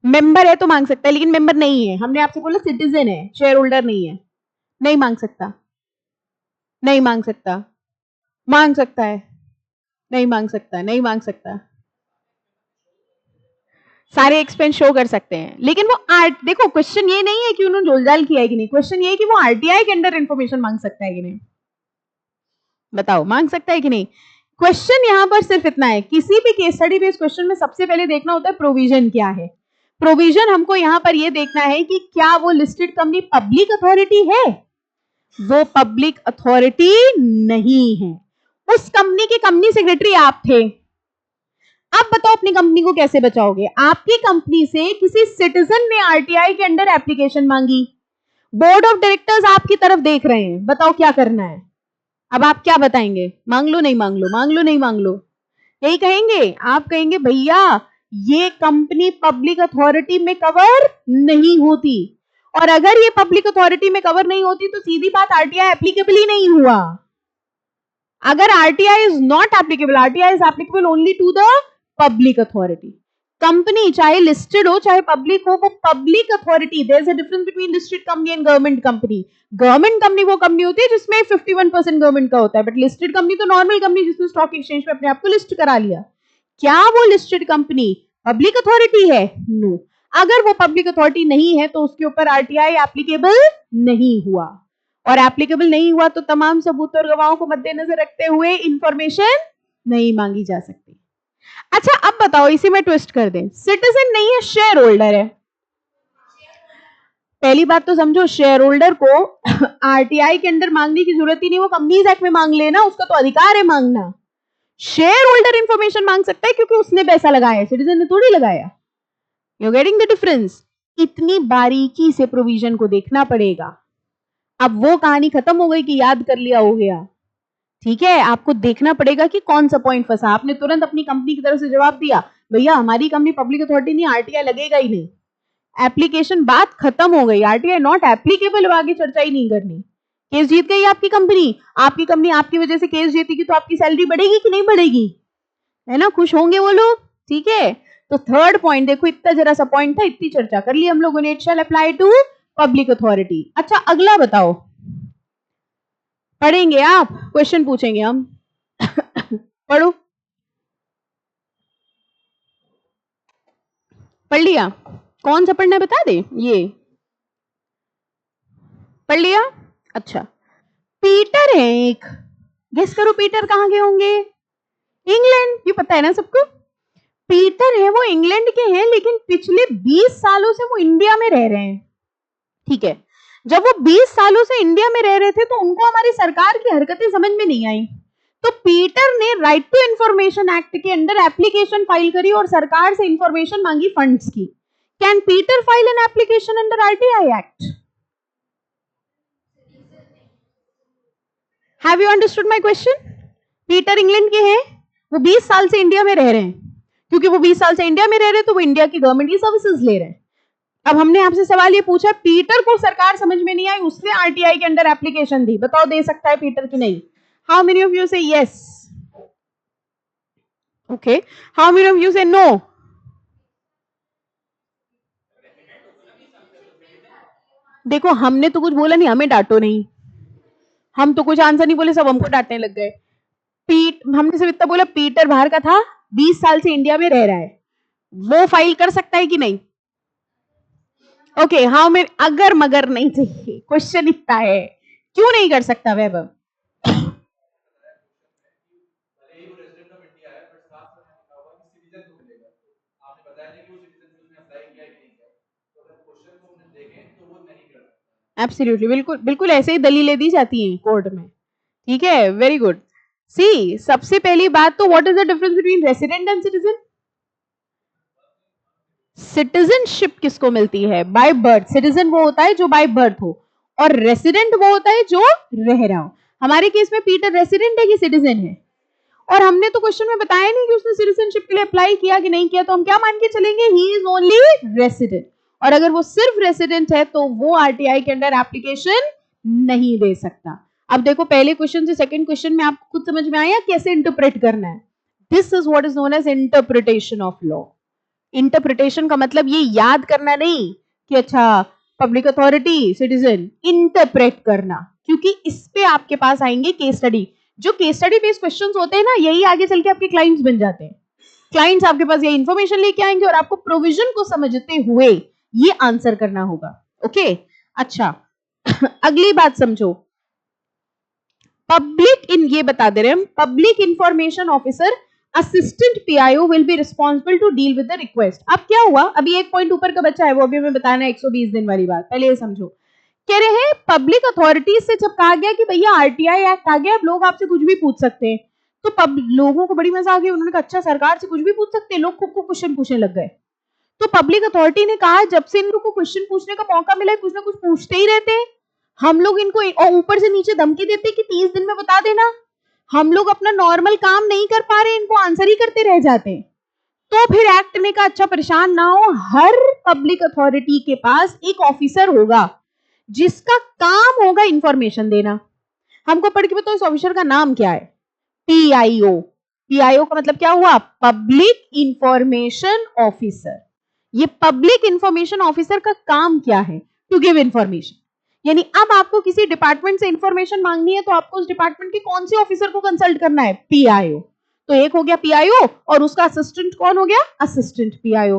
मेंबर है तो मांग सकता है, लेकिन मेंबर नहीं है, हमने आपसे बोला सिटीजन है, शेयर होल्डर नहीं है। नहीं मांग सकता, नहीं मांग सकता, मांग सकता है, नहीं मांग सकता, नहीं मांग सकता। सारे एक्सपेंस शो कर सकते हैं, लेकिन वो देखो क्वेश्चन ये नहीं है कि उन्होंने जोलजाल किया है कि नहीं, क्वेश्चन ये है कि वो आरटीआई के अंडर इंफॉर्मेशन मांग सकता है कि नहीं। बताओ मांग सकता है कि नहीं? क्वेश्चन यहां पर सिर्फ इतना है, किसी भी केस स्टडी बेस्ड क्वेश्चन में सबसे पहले देखना होता है प्रोविजन क्या है। प्रोविजन हमको यहां पर यह देखना है कि क्या वो लिस्टेड कंपनी पब्लिक अथॉरिटी है? वो पब्लिक अथॉरिटी नहीं है, उस कंपनी के कंपनी सेक्रेटरी आप थे। अब बताओ अपनी कंपनी को कैसे बचाओगे? आपकी कंपनी से किसी सिटीजन ने आरटीआई के अंडर एप्लीकेशन मांगी, बोर्ड ऑफ डायरेक्टर्स आपकी तरफ देख रहे हैं, बताओ क्या करना है? अब आप क्या बताएंगे? मांग लो नहीं मांग लो, मांग लो नहीं मांग लो, यही कहेंगे? आप कहेंगे भैया ये कंपनी पब्लिक अथॉरिटी में कवर नहीं होती, और अगर ये पब्लिक अथॉरिटी में कवर नहीं होती तो सीधी बात आरटीआई एप्लीकेबल ही नहीं हुआ। अगर RTI is not applicable, RTI is applicable only to the public authority. Company चाहे लिस्टेड हो चाहे पब्लिक हो, वो public authority, there is a difference between listed company and government company. Government company वो कंपनी होती है जिसमें 51% गवर्नमेंट का होता है, बट लिस्टेड कंपनी तो नॉर्मल कंपनी जिसने स्टॉक एक्सचेंज पे अपने आप को लिस्ट करा लिया। क्या वो लिस्टेड कंपनी पब्लिक अथॉरिटी है? नो। अगर वो पब्लिक अथॉरिटी नहीं है तो उसके ऊपर आरटीआई एप्लीकेबल नहीं हुआ, और एप्लीकेबल नहीं हुआ तो तमाम सबूत और गवाहों को मद्देनजर रखते हुए इंफॉर्मेशन नहीं मांगी जा सकती। अच्छा अब बताओ, इसी में ट्विस्ट कर दें, सिटीजन नहीं है, शेयर होल्डर है। पहली बात तो समझो, शेयर होल्डर को आरटीआई के अंदर मांगने की जरूरत ही नहीं, वो कंपनीज एक्ट में मांग लेना, उसका तो अधिकार है मांगना। शेयर होल्डर इंफॉर्मेशन मांग सकता है क्योंकि उसने पैसा लगाया है, सिटीजन ने थोड़ी लगाया। You getting the difference? इतनी बारीकी से प्रोविजन को देखना पड़ेगा। अब वो कहानी खत्म हो गई कि याद कर लिया हो गया, ठीक है, आपको देखना पड़ेगा कि कौन सा पॉइंट फंसा। आपने तुरंत अपनी कंपनी की तरफ से जवाब दिया, भैया हमारी कंपनी पब्लिक अथॉरिटी नहीं, आरटीआई लगेगा ही नहीं, एप्लीकेशन, बात खत्म हो गई, आरटीआई नॉट एप्लीकेबल, आगे चर्चा ही नहीं करनी। केस जीत गई आपकी कंपनी, आपकी वजह से केस जीतेगी तो आपकी सैलरी बढ़ेगी कि नहीं बढ़ेगी? है ना, खुश होंगे वो लोग, ठीक है। तो थर्ड पॉइंट देखो, इतना जरा सा पॉइंट था, इतनी चर्चा कर ली हम लोगों ने, it shall apply to public authority. अच्छा अगला बताओ, पढ़ेंगे आप, क्वेश्चन पूछेंगे हम पढ़ो, पढ़ लिया? कौन सा पढ़ना है बता दे, ये पढ़ लिया? अच्छा, पीटर है एक, गेस करो पीटर कहां के होंगे? इंग्लैंड, ये पता है ना सबको। पीटर है वो इंग्लैंड के हैं, लेकिन पिछले 20 सालों से वो इंडिया में रह रहे हैं, ठीक है। जब वो 20 सालों से इंडिया में रह रहे थे तो उनको हमारी सरकार की हरकतें समझ में नहीं आई, तो पीटर ने राइट टू इंफॉर्मेशन एक्ट के अंदर एप्लीकेशन फाइल करी और सरकार से इंफॉर्मेशन मांगी फंड्स की। Can Peter file an application under RTI act? Have you understood my question? Peter England के हैं, वो 20 साल से इंडिया में रह रहे हैं, क्योंकि वो 20 साल से इंडिया में रह रहे हैं तो वो इंडिया की गवर्नमेंट की सर्विसेज ले रहे हैं। अब हमने आपसे सवाल ये पूछा, पीटर को सरकार समझ में नहीं आई, उसने आरटीआई के अंदर एप्लीकेशन दी, बताओ दे सकता है पीटर की नहीं? हाउ मेनी ऑफ यू से yes? Okay, how many of you से नो? देखो हमने तो कुछ बोला नहीं, हमें डांटो नहीं, हम तो कुछ आंसर नहीं बोले, सब हमको डांटने लग गए। हमने सिर्फ इतना बोला, पीटर बाहर का था, 20 साल से इंडिया में रह रहा है, वो फाइल कर सकता है कि नहीं? ओके, हाउ मेनी, अगर मगर नहीं चाहिए, क्वेश्चन इतना है, क्यों नहीं कर सकता वैभव? एब्सोल्युटली, बिल्कुल बिल्कुल ऐसे ही दलीलें दी जाती हैं कोर्ट में, ठीक है, वेरी गुड। सी, सबसे पहली बात तो what is the difference between resident and citizen? Citizenship किसको मिलती है? By birth. सिटीजन वो होता है जो बाय बर्थ हो, और रेसिडेंट वो होता है जो रह रहा हो। हमारे केस में पीटर रेसिडेंट है कि सिटीजन है? और हमने तो क्वेश्चन में बताया नहीं कि उसने सिटीजनशिप के लिए अप्लाई किया कि नहीं किया, तो हम क्या मान के चलेंगे? ही इज ओनली रेसिडेंट, और अगर वो सिर्फ रेसिडेंट है तो वो आरटीआई के अंदर एप्लीकेशन नहीं दे सकता। अब देखो, पहले क्वेश्चन से सेकंड क्वेश्चन में आपको खुद समझ में आया कैसे इंटरप्रेट करना है? This is what is known as interpretation of law. Interpretation का मतलब ये याद करना नहीं कि अच्छा पब्लिक अथॉरिटी, सिटीजन, इंटरप्रेट करना, क्योंकि इस पे आपके पास आएंगे केस स्टडी। जो केस स्टडी बेस्ड क्वेश्चंस होते हैं ना, यही आगे चल के आपके क्लाइंट्स बन जाते हैं। क्लाइंट्स आपके पास ये इंफॉर्मेशन लेके आएंगे और आपको प्रोविजन को समझते हुए ये आंसर करना होगा। ओके, अच्छा अगली बात समझो, पब्लिक इन, ये बता दे रहे हैं हम, public information officer assistant PIO will be responsible to deal with the request. अब क्या हुआ, अभी एक पॉइंट ऊपर का बच्चा है, वो अभी हमें बताना है 120 दिन वाली बात, पहले ये समझो। कह रहे हैं पब्लिक अथॉरिटीज से जब कहा गया कि भैया आरटीआई एक्ट आ गया, अब लोग आपसे कुछ भी पूछ सकते हैं, तो लोगों को बड़ी मजा आ गई, उन्होंने कहा अच्छा सरकार से कुछ भी पूछ सकते हैं, लोग खुद को क्वेश्चन पूछने लग गए। तो पब्लिक अथॉरिटी ने कहा जब से इनको क्वेश्चन पूछने का मौका मिला है, कुछ ना कुछ पूछते ही रहते हैं, हम लोग इनको और ऊपर से नीचे धमकी देते कि 30 दिन में बता देना। हम लोग अपना नॉर्मल काम नहीं कर पा रहे, इनको आंसर ही करते रह जाते हैं। तो फिर एक्ट ने कहा अच्छा परेशान ना हो, हर पब्लिक अथॉरिटी के पास एक ऑफिसर होगा जिसका काम होगा इंफॉर्मेशन देना। हमको पढ़ के बताओ इस ऑफिसर का नाम क्या है? पीआईओ। पीआईओ का मतलब क्या हुआ? Public information officer. ये पब्लिक इंफॉर्मेशन ऑफिसर का काम क्या है? To give information. यानी अब आपको किसी डिपार्टमेंट से इंफॉर्मेशन मांगनी है तो आपको उस डिपार्टमेंट के कौन से ऑफिसर को कंसल्ट करना है? पीआईओ। तो एक हो गया पीआईओ और उसका असिस्टेंट कौन हो गया? Assistant PIO.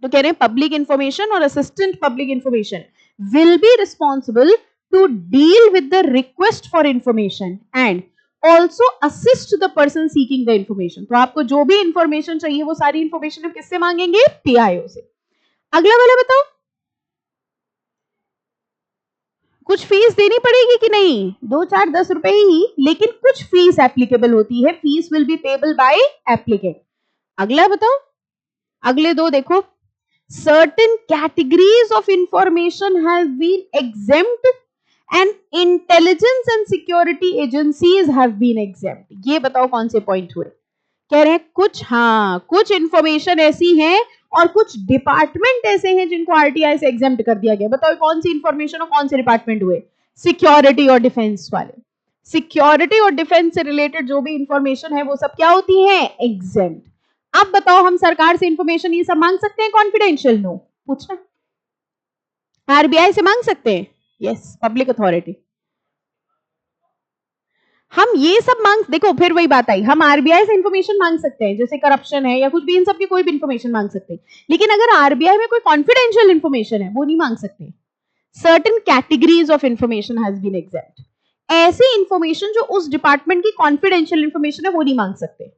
तो कह रहे हैं पब्लिक इंफॉर्मेशन और assistant public information will be responsible to deal with the request for information and also assist the person seeking the information. तो आपको जो भी इंफॉर्मेशन चाहिए वो सारी इंफॉर्मेशन हम किससे मांगेंगे? पीआईओ से। अगला वाला बताओ, कुछ फीस देनी पड़ेगी कि नहीं? 2-4-10 रुपए ही, लेकिन कुछ फीस एप्लीकेबल होती है। Fees will be payable by applicant. अगला बताओ, अगले दो देखो, certain categories of information has been exempt and intelligence and security agencies have been exempt। ये बताओ कौन से पॉइंट हुए? कह रहे हैं कुछ, हाँ, कुछ इंफॉर्मेशन ऐसी है और कुछ डिपार्टमेंट ऐसे हैं जिनको आरटीआई से एग्जेम्प्ट कर दिया गया। बताओ कौन सी इंफॉर्मेशन और कौन से डिपार्टमेंट हुए? सिक्योरिटी और डिफेंस वाले। सिक्योरिटी और डिफेंस से रिलेटेड जो भी इंफॉर्मेशन है वो सब क्या होती है? एग्जेम्प्ट। अब बताओ हम सरकार से इंफॉर्मेशन ये सब मांग सकते हैं कॉन्फिडेंशियल? नो। पूछना, आरबीआई से मांग सकते हैं? Yes, public authority. हम ये सब मांग, देखो फिर वही बात आई, हम आरबीआई से इंफॉर्मेशन मांग सकते हैं जैसे करप्शन है या कुछ भी, इन सब की कोई भी इंफॉर्मेशन मांग सकते हैं, लेकिन अगर आरबीआई में कोई कॉन्फिडेंशियल इंफॉर्मेशन है वो नहीं मांग सकते। Certain categories of information has been exempt. ऐसी इंफॉर्मेशन जो उस डिपार्टमेंट की कॉन्फिडेंशियल इंफॉर्मेशन है वो नहीं मांग सकते।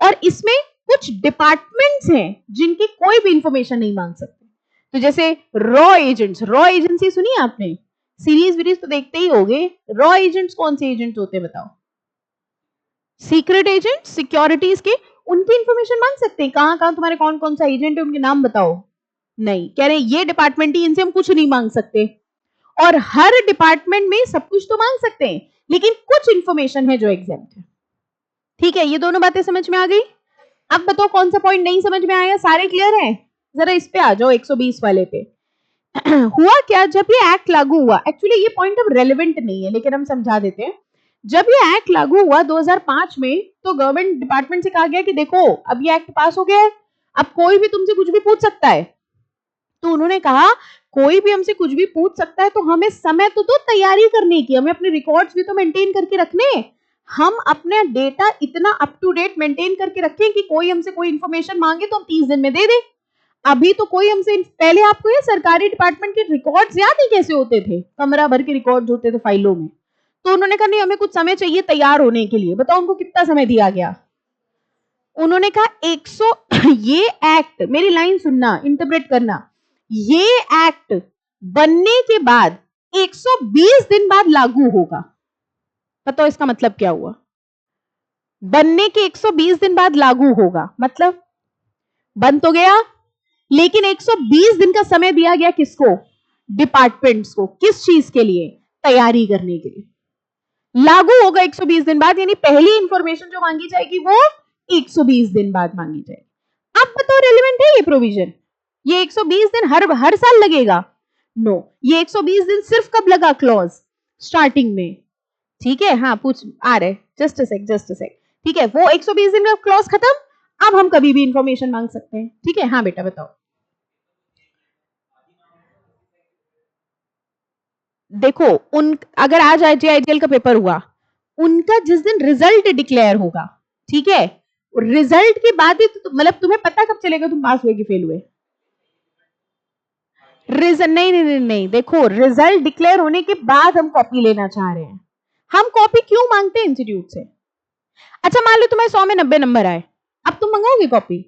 और इसमें कुछ डिपार्टमेंट्स हैं जिनकी कोई भी इंफॉर्मेशन नहीं मांग सकते। तो जैसे रॉ एजेंट्स, रॉ एजेंसी सुनी है आपने? सीरीज वीरीज तो देखते ही होंगे। रॉ एजेंट्स कौन से एजेंट्स होते हैं बताओ? सीक्रेट एजेंट, सिक्योरिटीज के, उनकी इंफॉर्मेशन मांग सकते हैं। कहां कहां तुम्हारे कौन कौन सा एजेंट है उनके नाम बताओ? नहीं, कह रहे हैं ये डिपार्टमेंट ही, इनसे हम कुछ नहीं मांग सकते। और हर डिपार्टमेंट में सब कुछ तो मांग सकते हैं लेकिन कुछ इंफॉर्मेशन है जो एग्जेम्प्ट है। ठीक है, ये दोनों बातें समझ में आ गई। अब बताओ कौन सा पॉइंट नहीं समझ में आया? सारे क्लियर है? जरा इस पे आ जाओ, 120 वाले पे। हुआ क्या जब ये एक्ट लागू हुआ? एक्चुअली ये पॉइंट अब रेलेवेंट नहीं है लेकिन हम समझा देते हैं। जब ये एक्ट लागू हुआ 2005 में तो गवर्नमेंट डिपार्टमेंट से कहा गया कि देखो अब ये एक्ट पास हो गया है, अब कोई भी तुमसे कुछ भी पूछ सकता है। तो उन्होंने कहा कोई भी हमसे कुछ भी पूछ सकता है तो हमें समय तो तैयारी करने की, हमें अपने रिकॉर्ड्स भी तो मेंटेन करके रखने। हम अपना डेटा इतना अप टू डेट मेंटेन करके रखें कि कोई हमसे कोई इंफॉर्मेशन मांगे तो हम 30 दिन में दे दें। अभी तो कोई हमसे, पहले आपको ये सरकारी डिपार्टमेंट के रिकॉर्ड्स याद है कैसे होते थे? कमरा भर के रिकॉर्ड्स होते थे फाइलों में। तो उन्होंने कहा नहीं, हमें कुछ समय चाहिए तैयार होने के लिए। बताओ उनको कितना समय दिया गया? उन्होंने कहा 100 ये एक्ट, मेरी लाइन सुनना, इंटरप्रेट करना, ये एक्ट बनने के बाद 120 दिन बाद लागू होगा। बताओ इसका मतलब क्या हुआ? बनने के 120 दिन बाद लागू होगा, मतलब बन तो गया लेकिन 120 दिन का समय दिया गया किसको? डिपार्टमेंट्स को। किस चीज के लिए? तैयारी करने के लिए। लागू होगा 120 दिन बाद, यानी पहली इंफॉर्मेशन जो मांगी जाएगी वो 120 दिन बाद मांगी जाएगी। अब बताओ रेलेवेंट है ये प्रोविजन? ये 120 दिन हर साल लगेगा? नो, ये 120 दिन सिर्फ कब लगा? क्लॉज स्टार्टिंग में। ठीक है, हाँ पूछ आ रहे, जस्ट अ सेक। ठीक है, वो 120 दिन का क्लॉज खत्म, अब हम कभी भी इंफॉर्मेशन मांग सकते हैं। ठीक है, हाँ बेटा बताओ। देखो अगर आज आईजीआईजीएल का पेपर हुआ, उनका जिस दिन रिजल्ट डिक्लेयर होगा, ठीक है, रिजल्ट के बाद ही तो मतलब तुम्हें पता कब चलेगा तुम पास हुए कि फेल हुए? नहीं, देखो रिजल्ट डिक्लेयर होने के बाद हम कॉपी लेना चाह रहे हैं। हम कॉपी क्यों मांगते हैं इंस्टीट्यूट से? अच्छा मान लो तुम्हें 100 में 90 नंबर आए, अब तुम मंगाओगे कॉपी?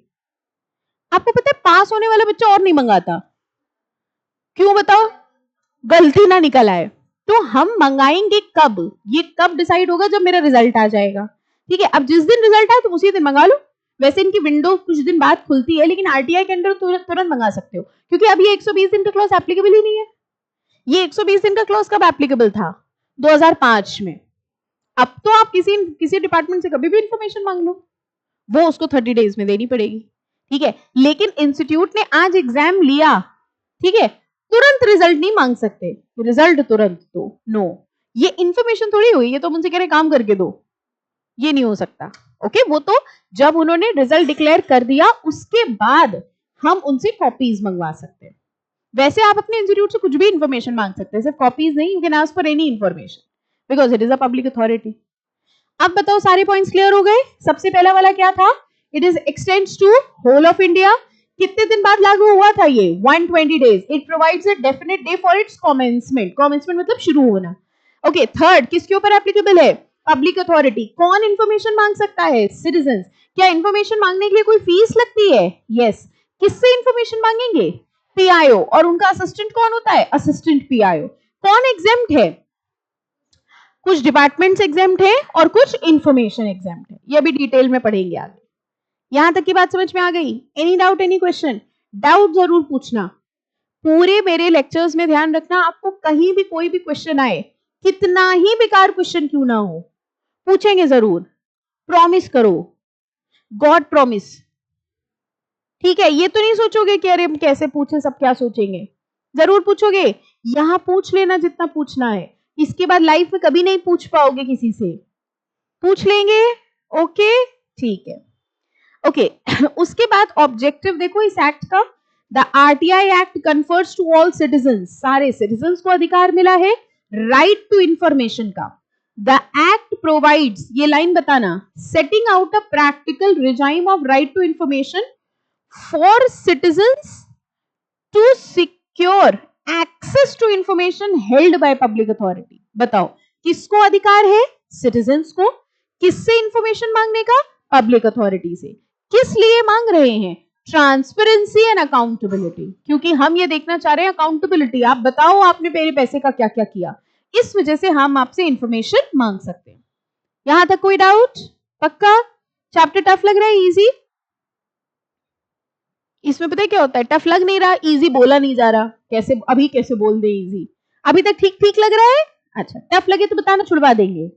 आपको पता है पास होने वाला बच्चा और नहीं मंगाता। क्यों बताओ? गलती ना निकल आए। तो हम मंगाएंगे कब? ये कब डिसाइड होगा? जब मेरा रिजल्ट आ जाएगा। ठीक है, अब जिस दिन रिजल्ट आए तुम उसी दिन मंगा लो। वैसे इनकी विंडो कुछ दिन बाद खुलती है लेकिन आरटीआई के अंदर तुरंत मंगा सकते हो, क्योंकि अब ये 120 दिन का क्लॉज एप्लीकेबल ही नहीं है। ये 120 दिन का क्लॉज कब एप्लीकेबल था? 2005 में। अब तो आप किसी डिपार्टमेंट से कभी भी इंफॉर्मेशन मांग लो, वो उसको 30 डेज में देनी पड़ेगी। ठीक है, लेकिन इंस्टीट्यूट ने आज एग्जाम लिया, ठीक है, तुरंत रिजल्ट नहीं मांग सकते। रिजल्ट तुरंत दो, नो, ये इंफॉर्मेशन थोड़ी हुई, ये तो मुझसे कह रहे काम करके दो। ये नहीं हो सकता। ओके, वो तो जब उन्होंने रिजल्ट डिक्लेयर कर दिया उसके बाद हम उनसे कॉपीज मंगवा सकते हैं। वैसे आप अपने इंस्टीट्यूट से कुछ भी इंफॉर्मेशन मांग सकते हैं, सिर्फ कॉपीज नहीं, you can ask for any information because it is a public authority. अब बताओ सारे पॉइंट्स क्लियर हो गए? सबसे पहला वाला क्या था? It is extends to whole of India. कितने दिन बाद लागू हुआ था ये? 120 days. It provides a definite day for its commencement. Commencement मतलब शुरू होना। ओके, थर्ड किसके ऊपर एप्लीकेबल है? Public authority. कौन इंफॉर्मेशन मांग सकता है? सिटीजंस। क्या इंफॉर्मेशन मांगने के लिए कोई फीस लगती है? यस। किससे इंफॉर्मेशन मांगेंगे? पीआईओ। और उनका असिस्टेंट कौन होता है? Assistant PIO. कौन एग्जेम्प्ट है? कुछ डिपार्टमेंट्स एग्जेम्प्ट है और कुछ इंफॉर्मेशन एग्जेम्प्ट है। ये भी डिटेल में पढ़ेंगे आगे। यहां तक की बात समझ में आ गई? Any doubt, any question? Doubt जरूर पूछना। पूरे मेरे लेक्चर्स में ध्यान रखना, आपको कहीं भी कोई भी क्वेश्चन आए, कितना ही बेकार क्वेश्चन क्यों ना हो, पूछेंगे जरूर। प्रॉमिस करो, गॉड प्रॉमिस। ठीक है? ये तो नहीं सोचोगे कि अरे कैसे पूछे, सब क्या सोचेंगे। जरूर पूछोगे। यहां पूछ लेना जितना पूछना है, इसके बाद लाइफ में कभी नहीं पूछ पाओगे किसी से। पूछ लेंगे। ओके, ठीक है। ओके उसके बाद ऑब्जेक्टिव देखो इस एक्ट का। The RTI act confers to all citizens. सारे सिटीजंस को अधिकार मिला है राइट टू इंफॉर्मेशन का। द एक्ट प्रोवाइड्स, ये लाइन बताना, setting out a practical regime of right to information for citizens to secure access to information held by public authority. बताओ किसको अधिकार है? सिटीजंस को। किससे इंफॉर्मेशन मांगने का? पब्लिक अथॉरिटी से। किस लिए मांग रहे हैं? Transparency and accountability. क्योंकि हम ये देखना चाह रहे हैं अकाउंटेबिलिटी, आप बताओ आपने मेरे पैसे का क्या क्या किया। इस वजह से हम आपसे इंफॉर्मेशन मांग सकते हैं। यहां तक कोई डाउट? पक्का? चैप्टर टफ लग रहा है? इजी? इसमें पता है क्या होता है, टफ लग नहीं रहा, इजी बोला नहीं जा रहा। कैसे अभी कैसे बोल दे इजी? अभी तक ठीक ठीक लग रहा है? अच्छा, टफ लगे तो बताना, छुड़वा देंगे।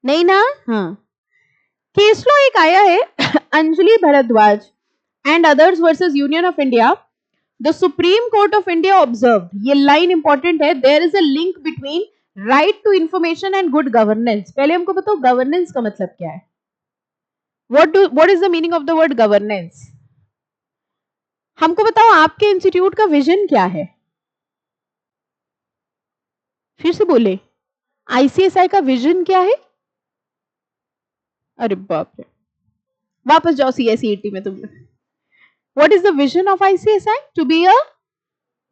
नहीं ना? हाँ, केस लॉ एक आया है Anjali Bhardwaj and others versus Union of India. The Supreme Court of India observe, ये लाइन इंपॉर्टेंट है, there is a link between right to information and good governance. पहले हमको बताओ गवर्नेंस का मतलब क्या है? What is the meaning of the word governance? हमको बताओ आपके इंस्टीट्यूट का विजन क्या है? फिर से बोले, आईसीएसआई का विजन क्या है? अरे बाप रे, वापस जाओ सीएसईटी में तुम। What is the vision of ICSI? To be a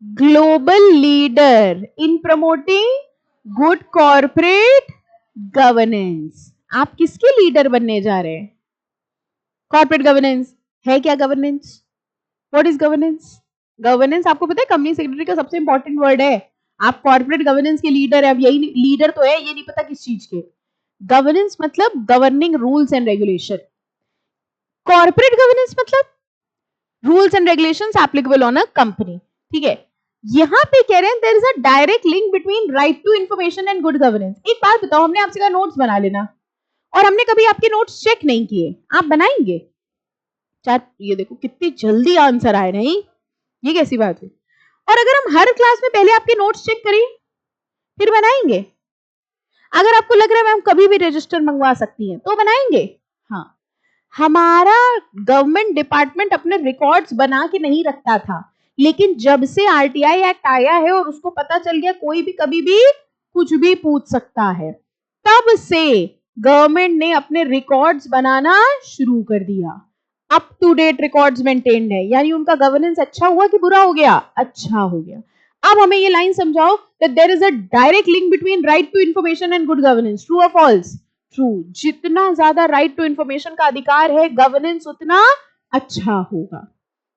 global leader in promoting good corporate governance. आप किसके लीडर बनने जा रहे हैं? कॉर्पोरेट गवर्नेंस है क्या? Governance, what is governance? Governance आपको पता है कंपनी सेक्रेटरी का सबसे इंपॉर्टेंट वर्ड है। आप कॉर्पोरेट गवर्नेंस के लीडर है, अब यही लीडर तो है, ये नहीं पता किस चीज के। गवर्नेंस मतलब governing rules and regulation. Corporate governance मतलब rules and regulations applicable on a company. ठीक है? यहां पे कह रहे हैं there is a direct link between right to information and good governance. एक बात बताओ, हमने आपसे कहा नोट्स बना लेना, और हमने कभी आपके नोट्स चेक नहीं किए, आप बनाएंगे? ये देखो कितनी जल्दी आंसर आए। नहीं, ये कैसी बात है? और अगर हम हर क्लास में पहले आपके नोट्स चेक करें फिर बनाएंगे? अगर आपको लग रहा है मैम कभी भी रजिस्टर मंगवा सकती हैं तो बनाएंगे? हाँ, हमारा गवर्नमेंट डिपार्टमेंट अपने रिकॉर्ड्स बना के नहीं रखता था, लेकिन जब से आरटीआई एक्ट आया है और उसको पता चल गया कोई भी कभी भी कुछ भी पूछ सकता है, तब से गवर्नमेंट ने अपने रिकॉर्ड्स बनाना शुरू कर दिया। Up to date records maintained है, यानी उनका गवर्नेंस अच्छा हुआ कि बुरा हो गया? अच्छा हो गया। अब हमें ये लाइन समझाओ that there is a direct link between right to information and good governance. True or false? True. जितना ज्यादा right to information का अधिकार है, गवर्नेंस उतना अच्छा होगा।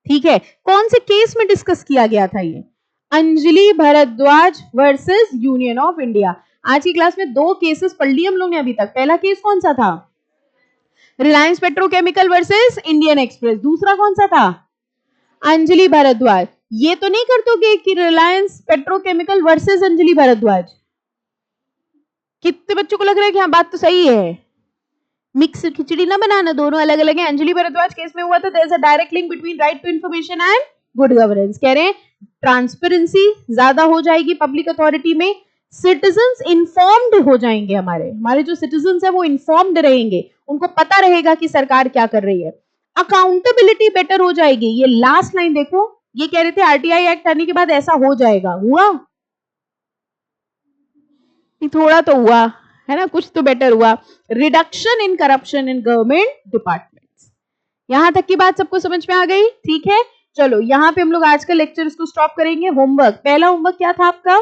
ठीक है? कौन से केस में डिस्कस किया गया था ये? Anjali Bhardwaj versus Union of India. आज की क्लास में दो केसेस पढ़ लिए हम लोग ने अभी तक। पहला केस कौन सा था? Reliance Petrochemical versus Indian express. दूसरा कौन सा था? अंजलि भारद्वाज। ये तो नहीं कर दोगे कि रिलायंस पेट्रोकेमिकल वर्सेस अंजलि भारद्वाज? कितने बच्चों को लग रहा है कि हाँ बात तो सही है? मिक्स खिचड़ी ना बनाना, दोनों अलग अलग है। अंजलि भारद्वाज केस में हुआ था there is a direct link between right to information and good governance. कह रहे हैं ट्रांसपेरेंसी ज्यादा हो जाएगी पब्लिक अथॉरिटी में, सिटीजन्स इन्फॉर्म्ड हो जाएंगे, हमारे जो सिटीजन्स है वो इन्फॉर्म्ड रहेंगे, उनको पता रहेगा कि सरकार क्या कर रही है। अकाउंटेबिलिटी बेटर हो जाएगी। ये लास्ट लाइन देखो, ये कह रहे थे आरटीआई एक्ट आने के बाद ऐसा हो जाएगा, हुआ? थोड़ा तो हुआ है ना, कुछ तो बेटर हुआ। Reduction in corruption in government departments. यहां तक की बात सबको समझ में आ गई? ठीक है, चलो यहाँ पे हम लोग आज का लेक्चर इसको स्टॉप करेंगे। होमवर्क, पहला होमवर्क क्या था आपका?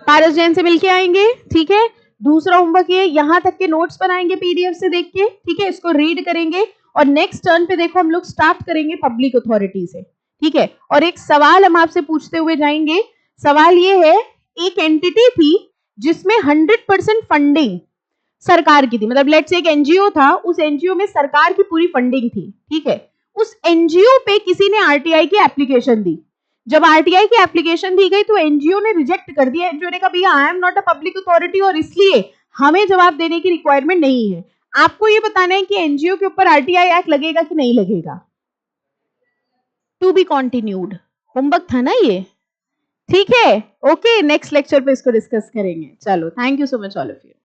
पारस जैन से मिलके आएंगे, ठीक है। दूसरा होमवर्क ये, यहां तक के नोट्स बनाएंगे पीडीएफ से देख के, ठीक है, इसको रीड करेंगे। और नेक्स्ट टर्न पे देखो हम लोग स्टार्ट करेंगे पब्लिक अथॉरिटी से, ठीक है। और एक सवाल हम आपसे पूछते हुए जाएंगे। सवाल ये है, एक एंटिटी थी जिसमें 100% फंडिंग सरकार की थी, मतलब लेट्स से एक एनजीओ था, उस एनजीओ में सरकार की पूरी फंडिंग थी, ठीक है। उस एनजीओ पे किसी ने आरटीआई की एप्लीकेशन दी। जब आरटीआई की एप्लीकेशन दी गई तो एनजीओ ने रिजेक्ट कर दिया। एनजीओ ने कहा भैया I am not a public authority और इसलिए हमें जवाब देने की रिक्वायरमेंट नहीं है। आपको ये बताना है कि एनजीओ के ऊपर आरटीआई एक्ट लगेगा कि नहीं लगेगा। टू बी कंटिन्यूड होमवर्क था ना ये, ठीक है। ओके, नेक्स्ट लेक्चर पे इसको डिस्कस करेंगे। चलो, thank you so much all of you.